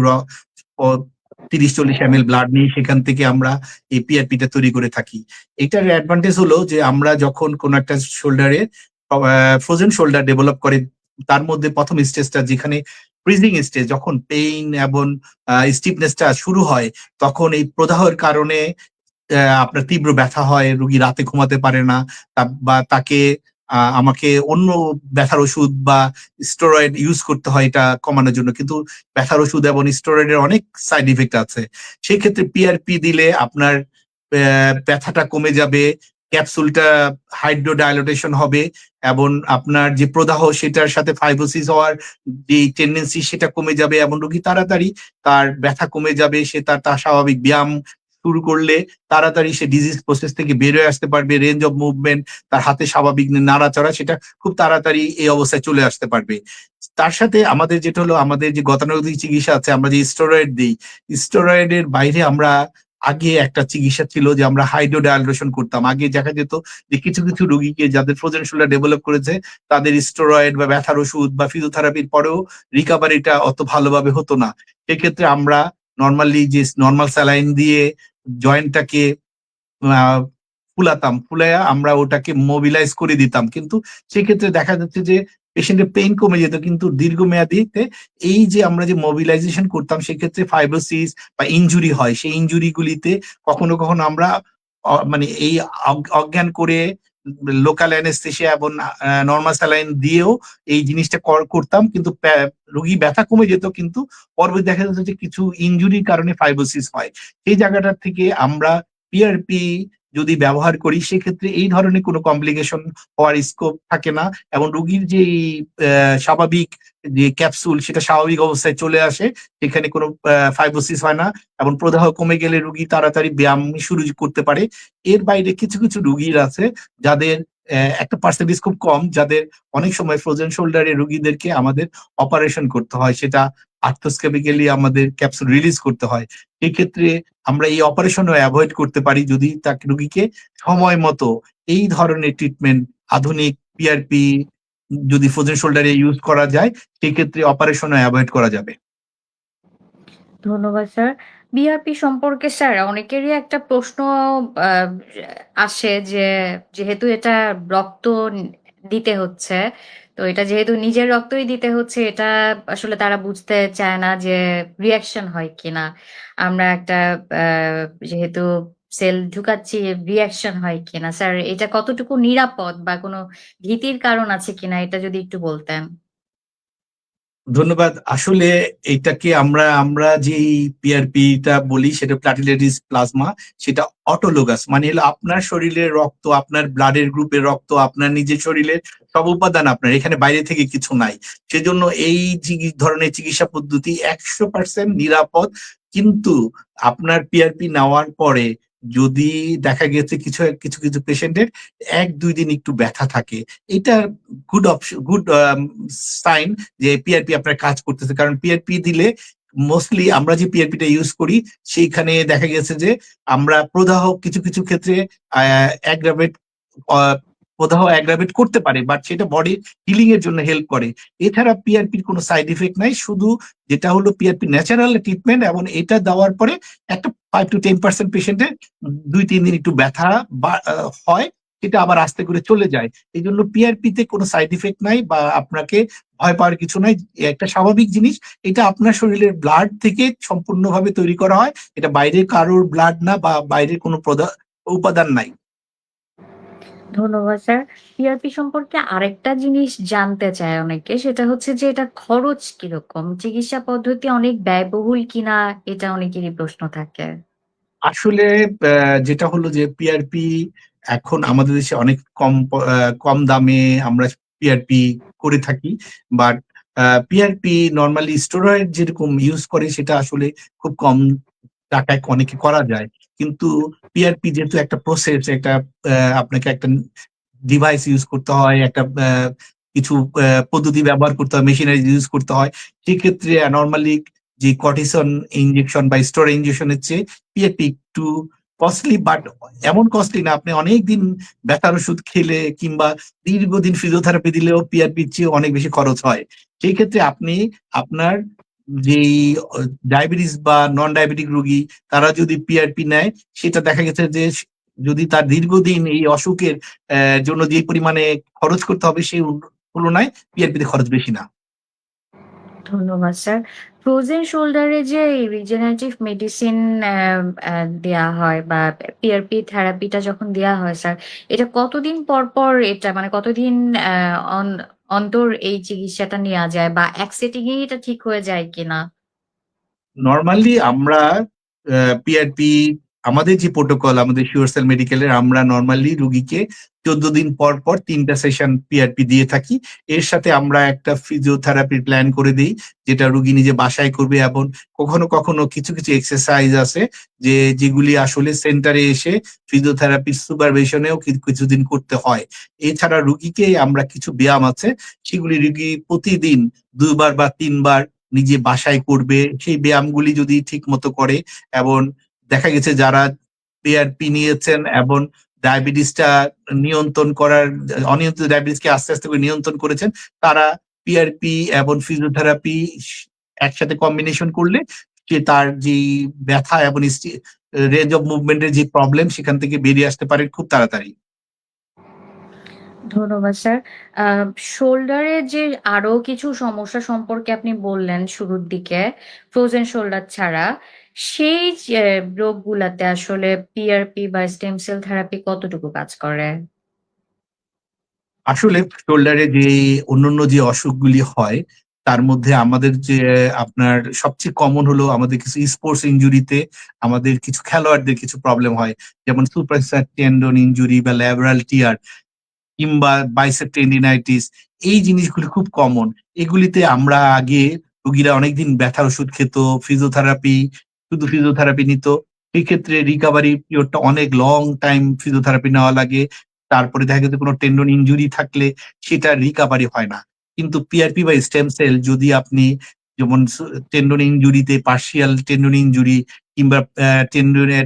30-40 ml ব্লাড নিয়ে সেখান থেকে আমরা এই পিআরপিটা তৈরি করে থাকি। এটার অ্যাডভান্টেজ হলো যে আমরা যখন কোন একটা শোল্ডারে ফ্রোজেন শোল্ডার ডেভেলপ করে, তার মধ্যে প্রথম স্টেজটা যেখানে ফ্রিজিং স্টেজ, যখন পেইন এবং স্টিফনেসটা শুরু হয়, তখন এই প্রদাহের কারণে আপনার তীব্র ব্যথা হয়, রোগী রাতে ঘুমাতে পারে না, বা তাকে আমাকে অন্য ব্যথার ওষুধ বা স্টেরয়েড ইউজ করতে হয় এটা কমানোর জন্য। কিন্তু ব্যথার ওষুধ এবং স্টেরয়েডের অনেক সাইড ইফেক্ট আছে। সেই ক্ষেত্রে পিআরপি দিলে আপনার ব্যথাটা কমে যাবে, ক্যাপসুলটা হাইড্রোডাইলেটেশন হবে এবং আপনার যে প্রদাহ সেটার সাথে ফাইব্রোসিস হওয়ার যে টেন্ডেন্সি সেটা কমে যাবে এবং রোগী তাড়াতাড়ি তার ব্যথা কমে যাবে। সে তার স্বাভাবিক ব্যায়াম শুরু করলে তাড়াতাড়ি সে ডিজিজ প্রসেস থেকে বের হয়ে আসতে পারবে। রেঞ্জ অফ মুভমেন্ট, তার হাতে স্বাভাবিক নাড়াচাড়া, সেটা খুব তাড়াতাড়ি এই অবস্থায় চলে আসতে পারবে। তার সাথে আমাদের যেটা হলো, আমাদের যে গতানুগতিক চিকিৎসা আছে, আমরা যে স্টেরয়েড দিই, স্টেরয়েডের বাইরে আমরা আগে একটা চিকিৎসা ছিল যে আমরা হাইড্রোডাইলেশন করতাম। আগে দেখা যেত যে কিছু কিছু রোগীকে যাদের ফ্রোজেন শোল্ডার ডেভেলপ করেছে, তাদের স্টেরয়েড বা ব্যথার ওষুধ বা ফিজিওথেরাপির পরেও রিকভারিটা অত ভালোভাবে হতো না। সেক্ষেত্রে আমরা নর্মালি যে নর্মাল স্যালাইন দিয়ে জয়েন্টটাকে ফুলাতাম, ফুলাইয়া আমরা ওটাকে মোবিলাইজ করে দিতাম। কিন্তু সেক্ষেত্রে দেখা যাচ্ছে যে পেশেন্টের পেইন কমে যেত, কিন্তু দীর্ঘমেয়াদীতে এই যে আমরা যে মোবিলাইজেশন করতাম সেক্ষেত্রে ফাইব্রোসিস বা ইনজুরি হয়। সেই ইনজুরি গুলিতে কখনো কখনো আমরা মানে এই অজ্ঞান করে লোকাল অ্যানেস্থেসিয়া এবং নর্মাল স্যালাইন দিয়েও এই জিনিসটা করতাম, কিন্তু রোগী ব্যথা কমে যেত। কিন্তু পরবর্তী দেখা যাচ্ছে যে কিছু ইনজুরির কারণে ফাইব্রোসিস হয়। সেই জায়গাটার থেকে আমরা পিআরপি যদি ব্যবহার করি সেক্ষেত্রে এই ধরনের কোনো কমপ্লিকেশন হওয়ার স্কোপ থাকে না এবং রোগীর যে স্বাভাবিক যে ক্যাপসুল সেটা স্বাভাবিক অবস্থায় চলে আসে, সেখানে কোনো ফাইব্রোসিস হয় না এবং প্রদাহ কমে গেলে রোগী তাড়াতাড়ি ব্যায়াম শুরু করতে পারে। এর বাইরে কিছু কিছু রোগীর আছে যাদের একটা পার্সেন্টেজ খুব কম, যাদের অনেক সময় ফ্রোজেন শোল্ডারের রোগীদেরকে আমাদের অপারেশন করতে হয়, সেটা আর্থ্রোস্কোপিক্যালি আমাদের ক্যাপসুল রিলিজ করতে হয়। এক্ষেত্রে আমরা এই অপারেশনও অ্যাভয়েড করতে পারি যদি তাকে রোগীকে সময় মতো এই ধরনের ট্রিটমেন্ট আধুনিক পিআরপি যদি ফ্রোজেন শোল্ডারে ইউজ করা যায়, সেক্ষেত্রে অপারেশনও অ্যাভয়েড করা যাবে। ধন্যবাদ স্যার। বিআরপি সম্পর্কে স্যার অনেকেরই একটা প্রশ্ন আ আসে যে যেহেতু এটা রক্ত দিতে হচ্ছে, তো এটা যেহেতু নিজের রক্তই দিতে হচ্ছে এটা আসলে তারা বুঝতে চায় না যে রিঅ্যাকশন হয় কিনা। আমরা একটা আ যেহেতু সেল ঢুকাচ্ছি রিঅ্যাকশন হয় কিনা? স্যার এটা কতটুকু নিরাপদ বা কোনো ভীতির কারণ আছে কিনা এটা যদি একটু বলতেন? ধন্যবাদ। আসলে এইটাকে আমরা আমরা যেই পিআরপিটা বলি সেটা প্লাটিলেটিস প্লাজমা, সেটা অটোলোগাস। মানে হলো আপনার শরীরের রক্ত, আপনার ব্লাডের গ্রুপের রক্ত, আপনার নিজের শরীরের সব উপাদান আপনার। এখানে বাইরে থেকে কিছু নাই। সেজন্য এই ধরনের চিকিৎসা পদ্ধতি 100% নিরাপদ। কিন্তু আপনার পিআরপি নেওয়ার পরে যদি দেখা গেছে কিছু পেশেন্টের ১-২ দিন একটু ব্যথা থাকে। এটা গুড সাইন যে পিআরপি আপনার কাজ করতেছে। কারণ পিআরপি দিলে মোস্টলি আমরা যে পিআরপিটা ইউজ করি সেইখানে দেখা গেছে যে আমরা প্রদাহ কিছু ক্ষেত্রে আ অ্যাগ্রাভেট অ প্রদাহ অ্যাগ্রাভেট করতে পারে। বাট সেটা বডি হিলিং এর জন্য হেল্প করে। এছাড়া পিআরপির কোনো সাইড ইফেক্ট নাই। শুধু যেটা হলো পিআরপি ন্যাচারাল ট্রিটমেন্ট এবং এটা দেওয়ার পরে একটা 5-10% পেশেন্টের ২-৩ দিন একটু ব্যথা বা হয়। সেটা আবার আস্তে করে চলে যায়। এজন্য পিআরপি তে কোনো সাইড ইফেক্ট নাই বা আপনাকে ভয় পাওয়ার কিছু নাই। একটা স্বাভাবিক জিনিস। এটা আপনার শরীরের ব্লাড থেকে সম্পূর্ণভাবে তৈরি করা হয়। এটা বাইরের কারোর ব্লাড না বা বাইরের কোনো উপাদান নাই। ধন্যবাদ স্যার। পিআরপি সম্পর্কে আরেকটা জিনিস জানতে চায় অনেকে। সেটা হচ্ছে যে এটা খরচ কিরকম? চিকিৎসা পদ্ধতি অনেক ব্যয়বহুল কিনা এটা অনেকেরই প্রশ্ন থাকে। আসলে যেটা হলো যে পিআরপি এখন আমাদের দেশে অনেক কম দামে আমরা পিআরপি করে থাকি। বাট পিআরপি নরমালি স্টেরয়েড যেরকম ইউজ করে সেটা আসলে খুব কম টাকায় অনেকে করা যায়। কিন্তু পিআরপি যেহেতু একটা প্রসেস, একটা আপনাকে একটা ডিভাইস ইউজ করতে হয়, একটা কিছু পদ্ধতি ব্যবহার করতে হয়, মেশিনারি ইউজ করতে হয়। সেক্ষেত্রে নরমালি যে কর্টিসন ইনজেকশন বা স্টেরয়েড ইনজেকশন এর চেয়ে পিআরপি একটু কস্টলি, বাট এমন কস্টলি না আপনি অনেকদিন ব্যথার ওষুধ খেলে কিংবা দীর্ঘদিন ফিজিওথেরাপি দিলেও পিআরপির চেয়ে অনেক বেশি খরচ হয়। সেই ক্ষেত্রে আপনি আপনার যেই ডায়াবেটিস বা নন ডায়াবেটিক রোগী তারা যদি পিআরপি নেয়, সেটা দেখা গেছে যে যদি তার দীর্ঘদিন এই অসুখের জন্য যে পরিমাণে খরচ করতে হবে সেই তুলনায় পিআরপি তে খরচ বেশি না। ধন্যবাদ স্যার। ফ্রোজেন শোল্ডারে যে রিজেনারেটিভ মেডিসিন অ্যা অ্যা দেয়া হয় বা পিআরপি থেরাপিটা যখন দেয়া হয় স্যার, এটা কতদিন পর এটা মানে কতদিন অন্তর এই চিকিৎসাটা নেয়া যায় বা এক সেটিং এই এটা ঠিক হয়ে যায় কিনা? নরমালি আমরা পিআরপি আমাদের যে প্রোটোকল আমাদের শিওরসেল মেডিকেলের আমরা নরমালি রুগীকে ১৪ দিন পর ৩ টা সেশন পিআরপি দিয়ে থাকি। এর সাথে আমরা একটা ফিজিওথেরাপির প্ল্যান করে দেই, যেটা রুগী নিজে বাসায় করবে এবং কখনো কিছু এক্সারসাইজ আছে যেগুলি আসলে সেন্টারে এসে ফিজিওথেরাপির সুপারভিশনেও কিছুদিন করতে হয়। এছাড়া রুগীকে আমরা কিছু ব্যায়াম আছে, সেগুলি রুগী প্রতিদিন ২ বার বা ৩ বার নিজে বাসায় করবে। সেই ব্যায়ামগুলি যদি ঠিকমতো করে এবং দেখা গেছে যারা পিআরপি নিয়েছেন এবং ডায়াবেটিসটা নিয়ন্ত্রণ করার অনিয়ন্ত্রিত ডায়াবেটিসকে আস্তে করে নিয়ন্ত্রণ করেছেন, তারা পিআরপি এবং ফিজিওথেরাপি একসাথে কম্বিনেশন করলে সে তার যেই ব্যথা এবং রেঞ্জ অফ মুভমেন্ট এর যে প্রবলেম সেখান থেকে বেরিয়ে আসতে পারে খুব তাড়াতাড়ি। ধন্যবাদ স্যার। আ শোল্ডারের যে আরো কিছু সমস্যা সম্পর্কে আপনি বললেন শুরুর দিকে, ফ্রোজেন শোল্ডার ছাড়া। সেই যে রোগগুলাতে আসলে পিআরপি বা স্টেম সেল থেরাপি কতটুকু কাজ করে? আসলে শোল্ডারে যে অন্যান্য যে অসুখগুলি হয় তার মধ্যে আমাদের যে আপনার সবচেয়ে কমন হলো আমাদের কিছু স্পোর্টস ইনজুরিতে আমাদের কিছু খেলোয়াড়দের কিছু প্রবলেম হয়। যেমন সুপারস্টার টেন্ডন ইনজুরি বা ল্যাটেরাল টিয়ার কিংবা বাইসেপ টেন্ডিনাইটিস, এই জিনিসগুলি খুব কমন। এগুলিতে আমরা আগে রোগীরা অনেকদিন ব্যথার ওষুধ খেত, ফিজিওথেরাপি, শুধু ফিজিওথেরাপি নিত। সেক্ষেত্রে রিকভারি পিরিয়ডটা অনেক লং টাইম ফিজিওথেরাপি নেওয়া লাগে। তারপরে দেখা গেছে কোনো টেন্ডন ইনজুরি থাকলে সেটার রিকভারি হয় না। কিন্তু পিআরপি বা স্টেম সেল যদি আপনি যেমন টেন্ডন ইনজুরিতে পার্সিয়াল টেন্ডন ইনজুরি কিংবা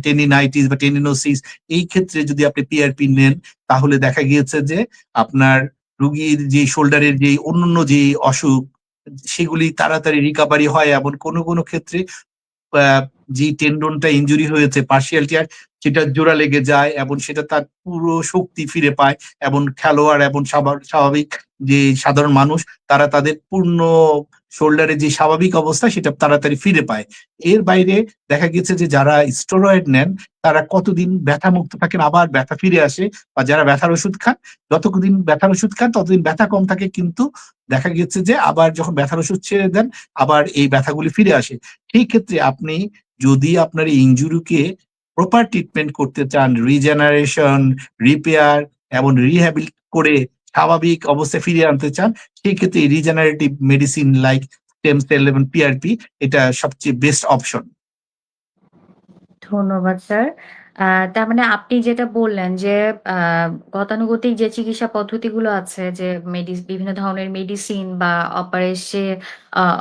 টেন্ডিনাইটিস বা টেন্ডিনোসিস, এই ক্ষেত্রে যদি আপনি পিআরপি নেন তাহলে দেখা গিয়েছে যে আপনার রুগীর যে শোল্ডারের যে অন্যান্য যে অসুখ সেগুলি তাড়াতাড়ি রিকভারি হয় এবং কোনো ক্ষেত্রে আ যে টেন্ডনটা ইনজুরি হয়েছে পার্সিয়াল টিয়ার, সেটা জোড়া লেগে যায় এবং সেটা তার পুরো শক্তি ফিরে পায় এবং খেলোয়াড় এবং স্বাভাবিক যে সাধারণ মানুষ তারা তাদের পূর্ণ শোল্ডারের যে স্বাভাবিক অবস্থা সেটা তাড়াতাড়ি ফিরে পায়। এর বাইরে দেখা গেছে যে যারা স্টেরয়েড নেন তারা কতদিন ব্যথামুক্ত থাকেন, আবার ব্যথা ফিরে আসে, বা যারা ব্যথার ওষুধ খান যতদিন ব্যথার ওষুধ খান ততদিন ব্যথা কম থাকে, কিন্তু দেখা গেছে যে আবার যখন ব্যথার ওষুধ ছেড়ে দেন আবার এই ব্যথাগুলি ফিরে আসে। সেই ক্ষেত্রে আপনি যদি আপনার এই ইনজুরিকে প্রপার ট্রিটমেন্ট করতে চান, রিজেনারেশন, রিপেয়ার এবং রিহ্যাবিলিট করে স্বাভাবিক অবস্থায় ফিরিয়ে আনতে চান, সেই ক্ষেত্রে regenerative medicine like stem cell এবং পিআরপি এটা সবচেয়ে বেস্ট অপশন। ধন্যবাদ স্যার। আ তার মানে আপনি যেটা বললেন যে আ গতানুগতিক যে চিকিৎসা পদ্ধতিগুলো আছে যে বিভিন্ন ধরনের মেডিসিন বা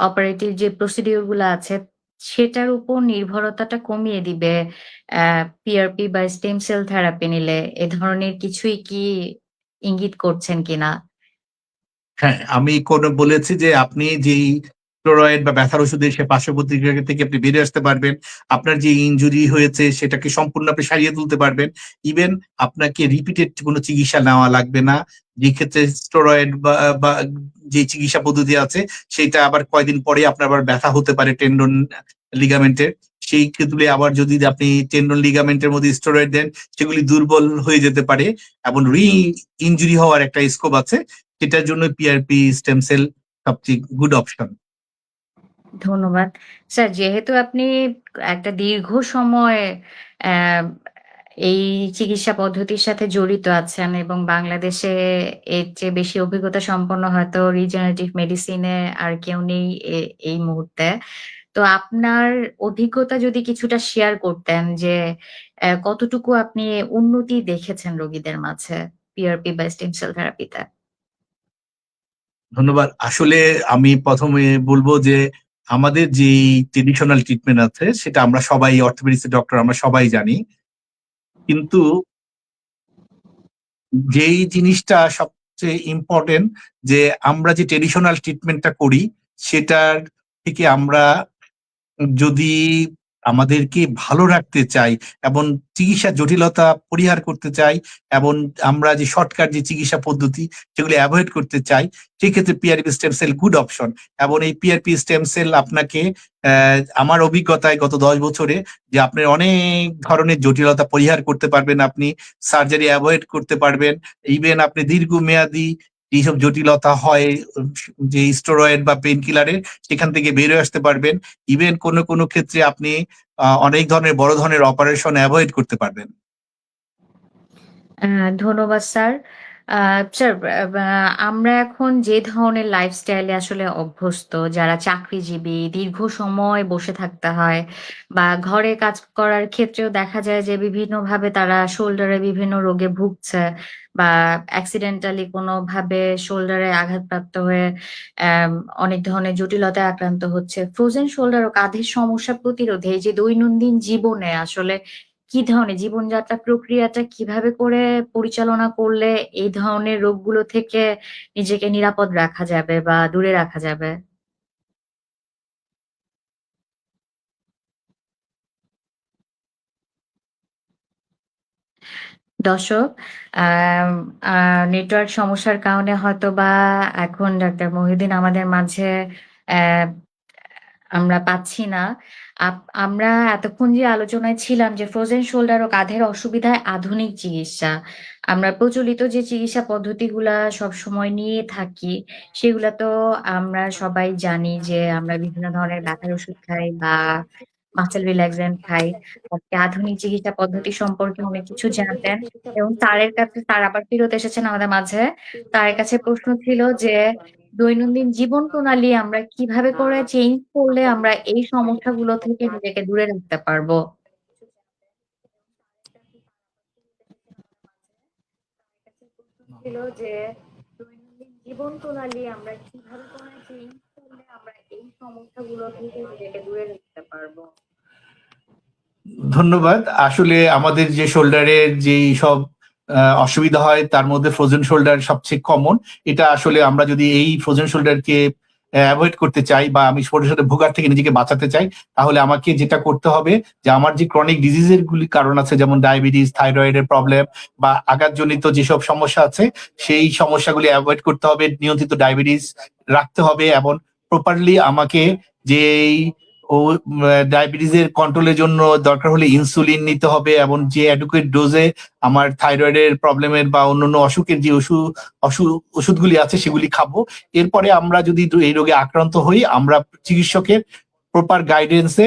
অপারেটিভ যে প্রসিডিউর গুলো আছে সেটার উপর নির্ভরতাটা কমিয়ে দিবে অ্যা পিআরপি বা স্টেম সেল থেরাপি নিলে। এ ধরনের কিছুই কি ইঙ্গিত করছেন কিনা? হ্যাঁ, আমি বলেছি যে আপনি যেই স্টেরয়েড বা ব্যথার ওষুধের সে পার্শ্ব প্রতিক্রিয়া থেকে আপনি বেরিয়ে আসতে পারবেন। আপনার যে ইনজুরি হয়েছে সেটাকে সম্পূর্ণ আপনি সারিয়ে তুলতে পারবেন। ইভেন আপনাকে রিপিটেড কোনো চিকিৎসা নেওয়া লাগবে না। যে ক্ষেত্রে স্টেরয়েড বা যে চিকিৎসা পদ্ধতি আছে সেইটা আবার কয়দিন পরে আপনার আবার ব্যথা হতে পারে টেন্ডন লিগামেন্টের। সেই ক্ষেত্রে আবার যদি আপনি টেন্ডন লিগামেন্টের মধ্যে স্টেরয়েড দেন সেগুলি দুর্বল হয়ে যেতে পারে এবং ইনজুরি হওয়ার একটা স্কোপ আছে। সেটার জন্য পিআরপি স্টেম সেল সবচেয়ে গুড অপশন। ধন্যবাদ। স্যার যেহেতু আপনি একটা দীর্ঘ সময় অ্যা এই চিকিৎসা পদ্ধতির সাথে জড়িত আছেন এবং বাংলাদেশে এর চেয়ে বেশি অভিজ্ঞতা সম্পন্ন হয়তো রিজেনারেটিভ মেডিসিনে আর কেউ নেই এই মুহূর্তে। তো আপনার অভিজ্ঞতা যদি কিছুটা শেয়ার করতেন যে কতটুকু আপনি উন্নতি দেখেছেন রোগীদের মাঝে পিআরপি বা স্টেম সেল থেরাপিতে? ধন্যবাদ। আসলে আমি ১ম এ বলব যে আমাদের যেই ট্রেডিশনাল ট্রিটমেন্ট আছে সেটা আমরা সবাই অর্থোপেডিক্স এর ডক্টর আমরা সবাই জানি। কিন্তু যেই জিনিসটা সবচেয়ে ইম্পোর্টেন্ট যে আমরা যে ট্রেডিশনাল ট্রিটমেন্টটা করি সেটার থেকে আমরা যদি আমাদেরকে ভালো রাখতে চাই এবং চিকিৎসার জটিলতা পরিহার করতে চাই এবং আমরা যে শর্টকাট যে চিকিৎসা পদ্ধতি সেগুলো এভয়েড করতে চাই, সেক্ষেত্রে PRP stem cell good option. এবং এই পিআরপি স্টেম সেল আপনাকে আমার অভিজ্ঞতায় গত ১০ বছরে যে আপনার অনেক ধরনের জটিলতা পরিহার করতে পারবেন, আপনি সার্জারি এভয়েড করতে পারবেন। ইভেন আপনি দীর্ঘমেয়াদী যেসব জটিলতা হয় যে স্টেরয়েড বা পেইন কিলারের সেখান থেকে বের হয়ে আসতে পারবেন। ইভেন কোনো ক্ষেত্রে আপনি অনেক ধরনের বড় ধরনের অপারেশন এভয়েড করতে পারবেন। আ ধন্যবাদ স্যার। আ স্যার আমরা এখন যে ধরনের লাইফস্টাইলে আসলে অভ্যস্ত, যারা চাকরিজীবী, দীর্ঘ সময় বসে থাকতে হয় বা ঘরে কাজ করার ক্ষেত্রেও দেখা যায় যে বিভিন্নভাবে তারা শোল্ডারে বিভিন্ন রোগে ভুগছে বা অ্যাক্সিডেন্টালি কোনোভাবে শোল্ডারে আঘাতপ্রাপ্ত হয়ে অনেক ধরনের জটিলতায় আক্রান্ত হচ্ছে। ফ্রোজেন শোল্ডার ও কাঁধের সমস্যা প্রতিরোধে এই যে দৈনন্দিন জীবনে আসলে কি ধরনের জীবনযাত্রা প্রক্রিয়াটা কিভাবে করে পরিচালনা করলে এই ধরনের রোগগুলো থেকে নিজেকে নিরাপদ রাখা যাবে বা দূরে রাখা যাবে? দর্শক, আম আ নেটওয়ার্ক সমস্যার কারণে হয়তোবা এখন ডাক্তার মহিউদ্দিন আমাদের মাঝে অ্যা আমরা পাচ্ছি না। আমরা এতক্ষণ যে আলোচনায় ছিলাম যে ফ্রোজেন শোল্ডার ও কাঁধের অসুবিধায় আধুনিক চিকিৎসা। আমরা প্রচলিত যে চিকিৎসা পদ্ধতিগুলা সবসময় নিয়ে থাকি, সেগুলা তো আমরা সবাই জানি যে আমরা বিভিন্ন ধরনের ব্যথার ওষুধ খাই বা মাসল রিল্যাক্সেন্ট খাই। আজকে আধুনিক চিকিৎসা পদ্ধতি সম্পর্কে অনেক কিছু জানতেন এবং স্যার আবার ফেরত এসেছেন আমাদের মাঝে। তার কাছে প্রশ্ন ছিল যে দৈনন্দিন জীবন প্রণালী আমরা কিভাবে করে চেঞ্জ করলে আমরা এই সমস্যাগুলো থেকে নিজেকে দূরে রাখতে পারবো? ছিল যে দৈনন্দিন জীবন প্রণালী আমরা কিভাবে করে চেঞ্জ করলে আমরা এই সমস্যাগুলো থেকে নিজেকে দূরে রাখতে পারবো? ধন্যবাদ। আসলে আমাদের যে শোল্ডারের যেই সব অসুবিধা হয় তার মধ্যে ফ্রোজেন শোল্ডার সবচেয়ে কমন। এটা আসলে আমরা যদি এই ফ্রোজেন শোল্ডারকে অ্যাভয়েড করতে চাই বা আমি শোল্ডারের ভোগার থেকে নিজেকে বাঁচাতে চাই, তাহলে আমাকে যেটা করতে হবে যে আমার যে ক্রনিক ডিজিজের গুলি কারণ আছে, যেমন ডায়াবেটিস, থাইরয়েডের প্রবলেম বা আঘাতজনিত যেসব সমস্যা আছে, সেই সমস্যাগুলি অ্যাভয়েড করতে হবে। নিয়ন্ত্রিত ডায়াবেটিস রাখতে হবে এবং প্রপারলি আমাকে যেই ও ডায়াবেটিসের কন্ট্রোলের জন্য দরকার হলে ইনসুলিন নিতে হবে এবং যে অ্যাডুকুয়েট ডোজে আমার থাইরয়েডের প্রবলেমের বা অন্যান্য অসুখের যে ওষুধগুলি আছে সেগুলি খাবো। এরপরে আমরা যদি এই রোগে আক্রান্ত হই, আমরা চিকিৎসকের প্রপার গাইডেন্সে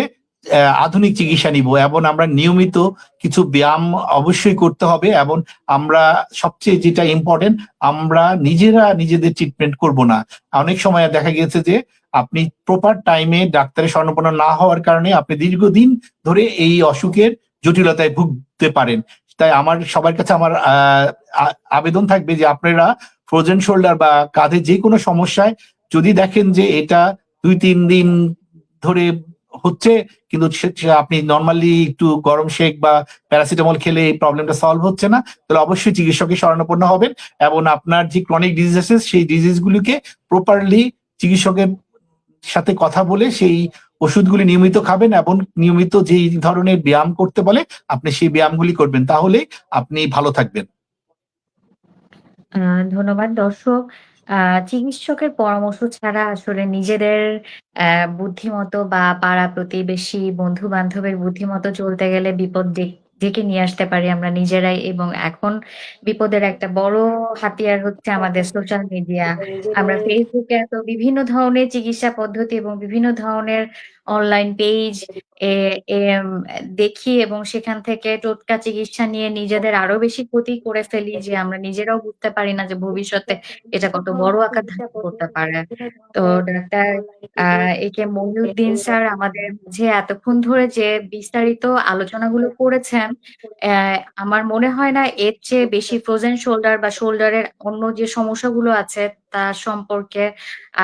আধুনিক চিকিৎসা নিব এবং আমরা নিয়মিত কিছু ব্যায়াম অবশ্যই করতে হবে এবং আমরা সবচেয়ে যেটা ইম্পর্টেন্ট, আমরা নিজেরা নিজেদের ট্রিটমেন্ট করব না। অনেক সময় দেখা গেছে যে আপনি প্রপার টাইমে ডাক্তারের শরণাপন্ন না হওয়ার কারণে আপনি দীর্ঘদিন ধরে এই অসুখের জটিলতায় ভুগতে পারেন। তাই আমার সবার কাছে আমার আবেদন থাকবে যে আপনারা ফ্রোজেন শোল্ডার বা কাঁধে যে কোনো সমস্যায় যদি দেখেন যে এটা 2-3 দিন ধরে হচ্ছে কিন্তু আপনি নর্মালি একটু গরম শেক বা প্যারাসিটামল খেলে এই প্রবলেমটা সলভ হচ্ছে না, তাহলে অবশ্যই চিকিৎসকের শরণাপন্ন হবেন এবং আপনার যে ক্রনিক ডিজিজ আছে সেই ডিজিজগুলিকে প্রপারলি চিকিৎসকের সাথে কথা বলে সেই ওষুধগুলি নিয়মিত খাবেন এবং নিয়মিত যেই ধরনের ব্যায়াম করতে বলে আপনি সেই ব্যায়ামগুলি করবেন, তাহলে আপনি ভালো থাকবেন। ধন্যবাদ দর্শক। চিকিৎসকের পরামর্শ ছাড়া আসলে নিজেদের বুদ্ধিমতো বা পাড়া প্রতিবেশী, বন্ধু-বান্ধবের বুদ্ধিমতো চলতে গেলে বিপদ ডেকে নিয়ে আসতে পারি আমরা নিজেরাই এবং এখন বিপদের একটা বড় হাতিয়ার হচ্ছে আমাদের সোশ্যাল মিডিয়া। আমরা Facebook এ এত বিভিন্ন ধরনের চিকিৎসা পদ্ধতি এবং বিভিন্ন ধরনের অনলাইন পেজ এ এম দেখি এবং সেখান থেকে টোটকা চিকিৎসা নিয়ে নিজেদের আরো বেশি ক্ষতি করে ফেলি যে আমরা নিজেরাও বুঝতে পারি না যে ভবিষ্যতে এটা কত বড় আকার ধারণ করতে পারে। তো ডাক্তার এ.কে. মহিউদ্দিন স্যার আমাদের মাঝে এতক্ষণ ধরে যে বিস্তারিত আলোচনাগুলো করেছেন, আমার মনে হয় না এর চেয়ে বেশি ফ্রোজেন শোল্ডার বা শোল্ডারের অন্য যে সমস্যাগুলো আছে তার সম্পর্কে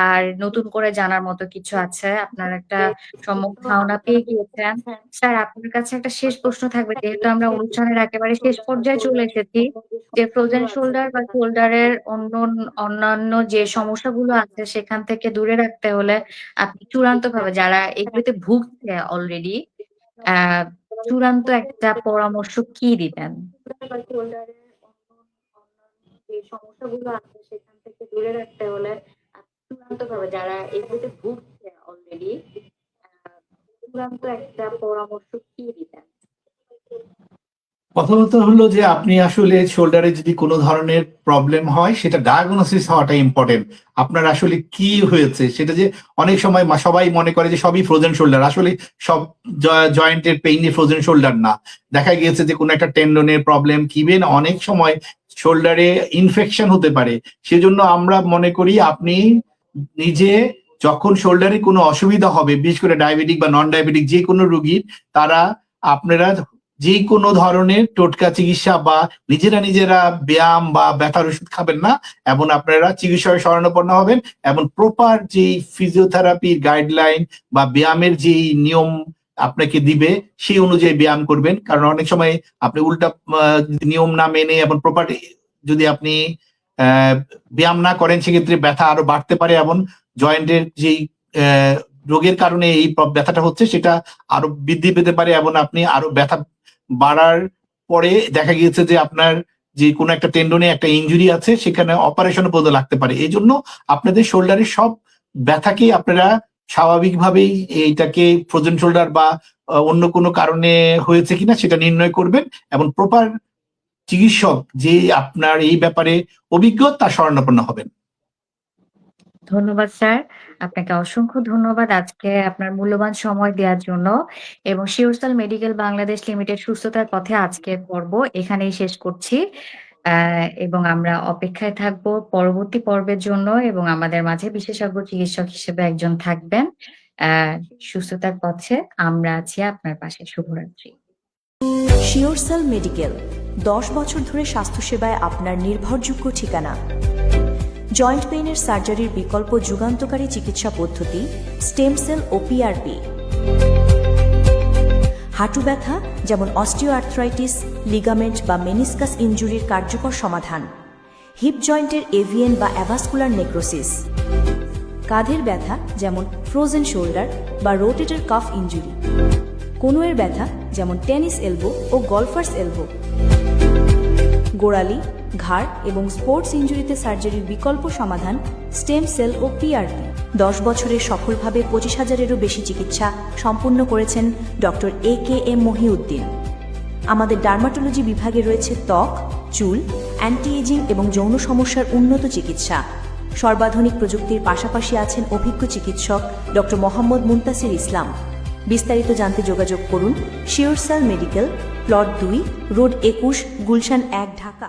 আর নতুন করে জানার মতো কিছু আছে। আপনার একটা সম্যক ধারণা পেয়ে গিয়েছেন। স্যার আপনার কাছে একটা শেষ প্রশ্ন থাকবে। যেহেতু আমরা অনুষ্ঠানের একেবারে শেষ পর্যায়ে চলে এসেছি, যে ফ্রোজেন শোল্ডার বা শোল্ডারের অন্যান্য যে সমস্যাগুলো আছে সেখান থেকে দূরে রাখতে হলে আপনি চূড়ান্তভাবে যারা এগুলোতে ভুগছে অলরেডি আ চূড়ান্ত একটা পরামর্শ কি দিবেন? যে সমস্যাগুলো আছে সেখান থেকে দূরে রাখতে হলে চূড়ান্তভাবে যারা এগুলোতে ভুগছে অলরেডি চূড়ান্ত একটা পরামর্শ কি দিবেন? প্রথমত হলো যে আপনি আসলে শোল্ডারে যদি কোনো ধরনের প্রবলেম হয় সেটা ডায়াগনোসিস হওয়াটা ইম্পর্টেন্ট। আপনার আসলে কি হয়েছে সেটা যে অনেক সময় সবাই মনে করে যে সবই ফ্রোজেন শোল্ডার, আসলে সব জয়েন্টের পেইনই ফ্রোজেন শোল্ডার না। দেখা গিয়েছে যে কোনো একটা টেন্ডনের প্রবলেম, ইভেন অনেক সময় শোল্ডারে ইনফেকশন হতে পারে। সেজন্য আমরা মনে করি আপনি নিজে যখন শোল্ডারে কোনো অসুবিধা হবে, বিশেষ করে ডায়াবেটিক বা নন ডায়াবেটিক যে কোনো রোগীর, তারা আপনারা যে কোনো ধরনের টোটকা চিকিৎসা বা নিজেরা ব্যায়াম বা ব্যথার ওষুধ খাবেন না এবং আপনারা চিকিৎসকের শরণাপন্ন হবেন এবং প্রপার যে ফিজিওথেরাপির গাইডলাইন বা ব্যায়ামের যে নিয়ম আপনাকে দিবে সেই অনুযায়ী ব্যায়াম করবেন। কারণ অনেক সময় আপনি উল্টা নিয়ম না মেনে এবং প্রপার যদি আপনি ব্যায়াম না করেন সেক্ষেত্রে ব্যথা আরো বাড়তে পারে এবং জয়েন্টের যেই রোগের কারণে এই ব্যথাটা হচ্ছে সেটা আরো বৃদ্ধি পেতে পারে এবং আপনি আরো ব্যথা বাড়ার পরে দেখা গিয়েছে যে আপনার যে কোনো একটা টেন্ডনে একটা ইনজুরি আছে, সেখানে অপারেশন পর্যন্ত লাগতে পারে। এই জন্য আপনাদের শোল্ডারের সব ব্যথাকেই আপনারা স্বাভাবিকভাবেই এইটাকে ফ্রোজেন শোল্ডার বা অন্য কোনো কারণে হয়েছে কিনা সেটা নির্ণয় করবেন এবং প্রপার চিকিৎসক যে আপনার এই ব্যাপারে অভিজ্ঞ তার শরণাপন্ন হবেন। ধন্যবাদ স্যার। আপনাকে অসংখ্য ধন্যবাদ আজকে আপনার মূল্যবান সময় দেওয়ার জন্য এবং শিওরসাল মেডিকেল বাংলাদেশ লিমিটেড সুস্থতার পথে আজকের পর্ব এখানেই শেষ করছি। এবং আমরা অপেক্ষায় থাকবো পরবর্তী পর্বের জন্য এবং আমাদের মাঝে বিশেষজ্ঞ চিকিৎসক হিসেবে একজন থাকবেন। সুস্থতার পথে আমরা আছি আপনার পাশে। শুভরাত্রি। শিওরসাল মেডিকেল 10 বছর ধরে স্বাস্থ্যসেবায় আপনার নির্ভরযোগ্য ঠিকানা। জয়েন্ট পেইনের সার্জারির বিকল্প যুগান্তকারী চিকিৎসা পদ্ধতি স্টেম সেল ও পিআরপি। হাঁটু ব্যথা যেমন অস্টিওআর্থ্রাইটিস, লিগামেন্ট বা মেনিসকাস ইনজুরির কার্যকর সমাধান। হিপ জয়েন্টের এভিএন বা অ্যাভাসকুলার নেক্রোসিস। কাঁধের ব্যথা যেমন ফ্রোজেন শোল্ডার বা রোটেটর কাফ ইনজুরি। কনুয়ের ব্যথা যেমন টেনিস এলবো ও গলফার্স এলবো। গোড়ালি, ঘাড় এবং স্পোর্টস ইনজুরিতে সার্জারির বিকল্প সমাধান স্টেম সেল ও পিআরপি। 10 বছরে সফলভাবে 25,000-এরও বেশি চিকিৎসা সম্পূর্ণ করেছেন ডক্টর AKM মহিউদ্দিন। আমাদের ডার্মাটোলজি বিভাগে রয়েছে ত্বক, চুল, অ্যান্টি এজিং এবং যৌন সমস্যার উন্নত চিকিৎসা। সর্বাধুনিক প্রযুক্তির পাশাপাশি আছেন অভিজ্ঞ চিকিৎসক ডক্টর মোহাম্মদ মুনতাসির ইসলাম। বিস্তারিত জানতে যোগাযোগ করুন Surecell medical, plot 2, road 21, Gulshan 1, Dhaka.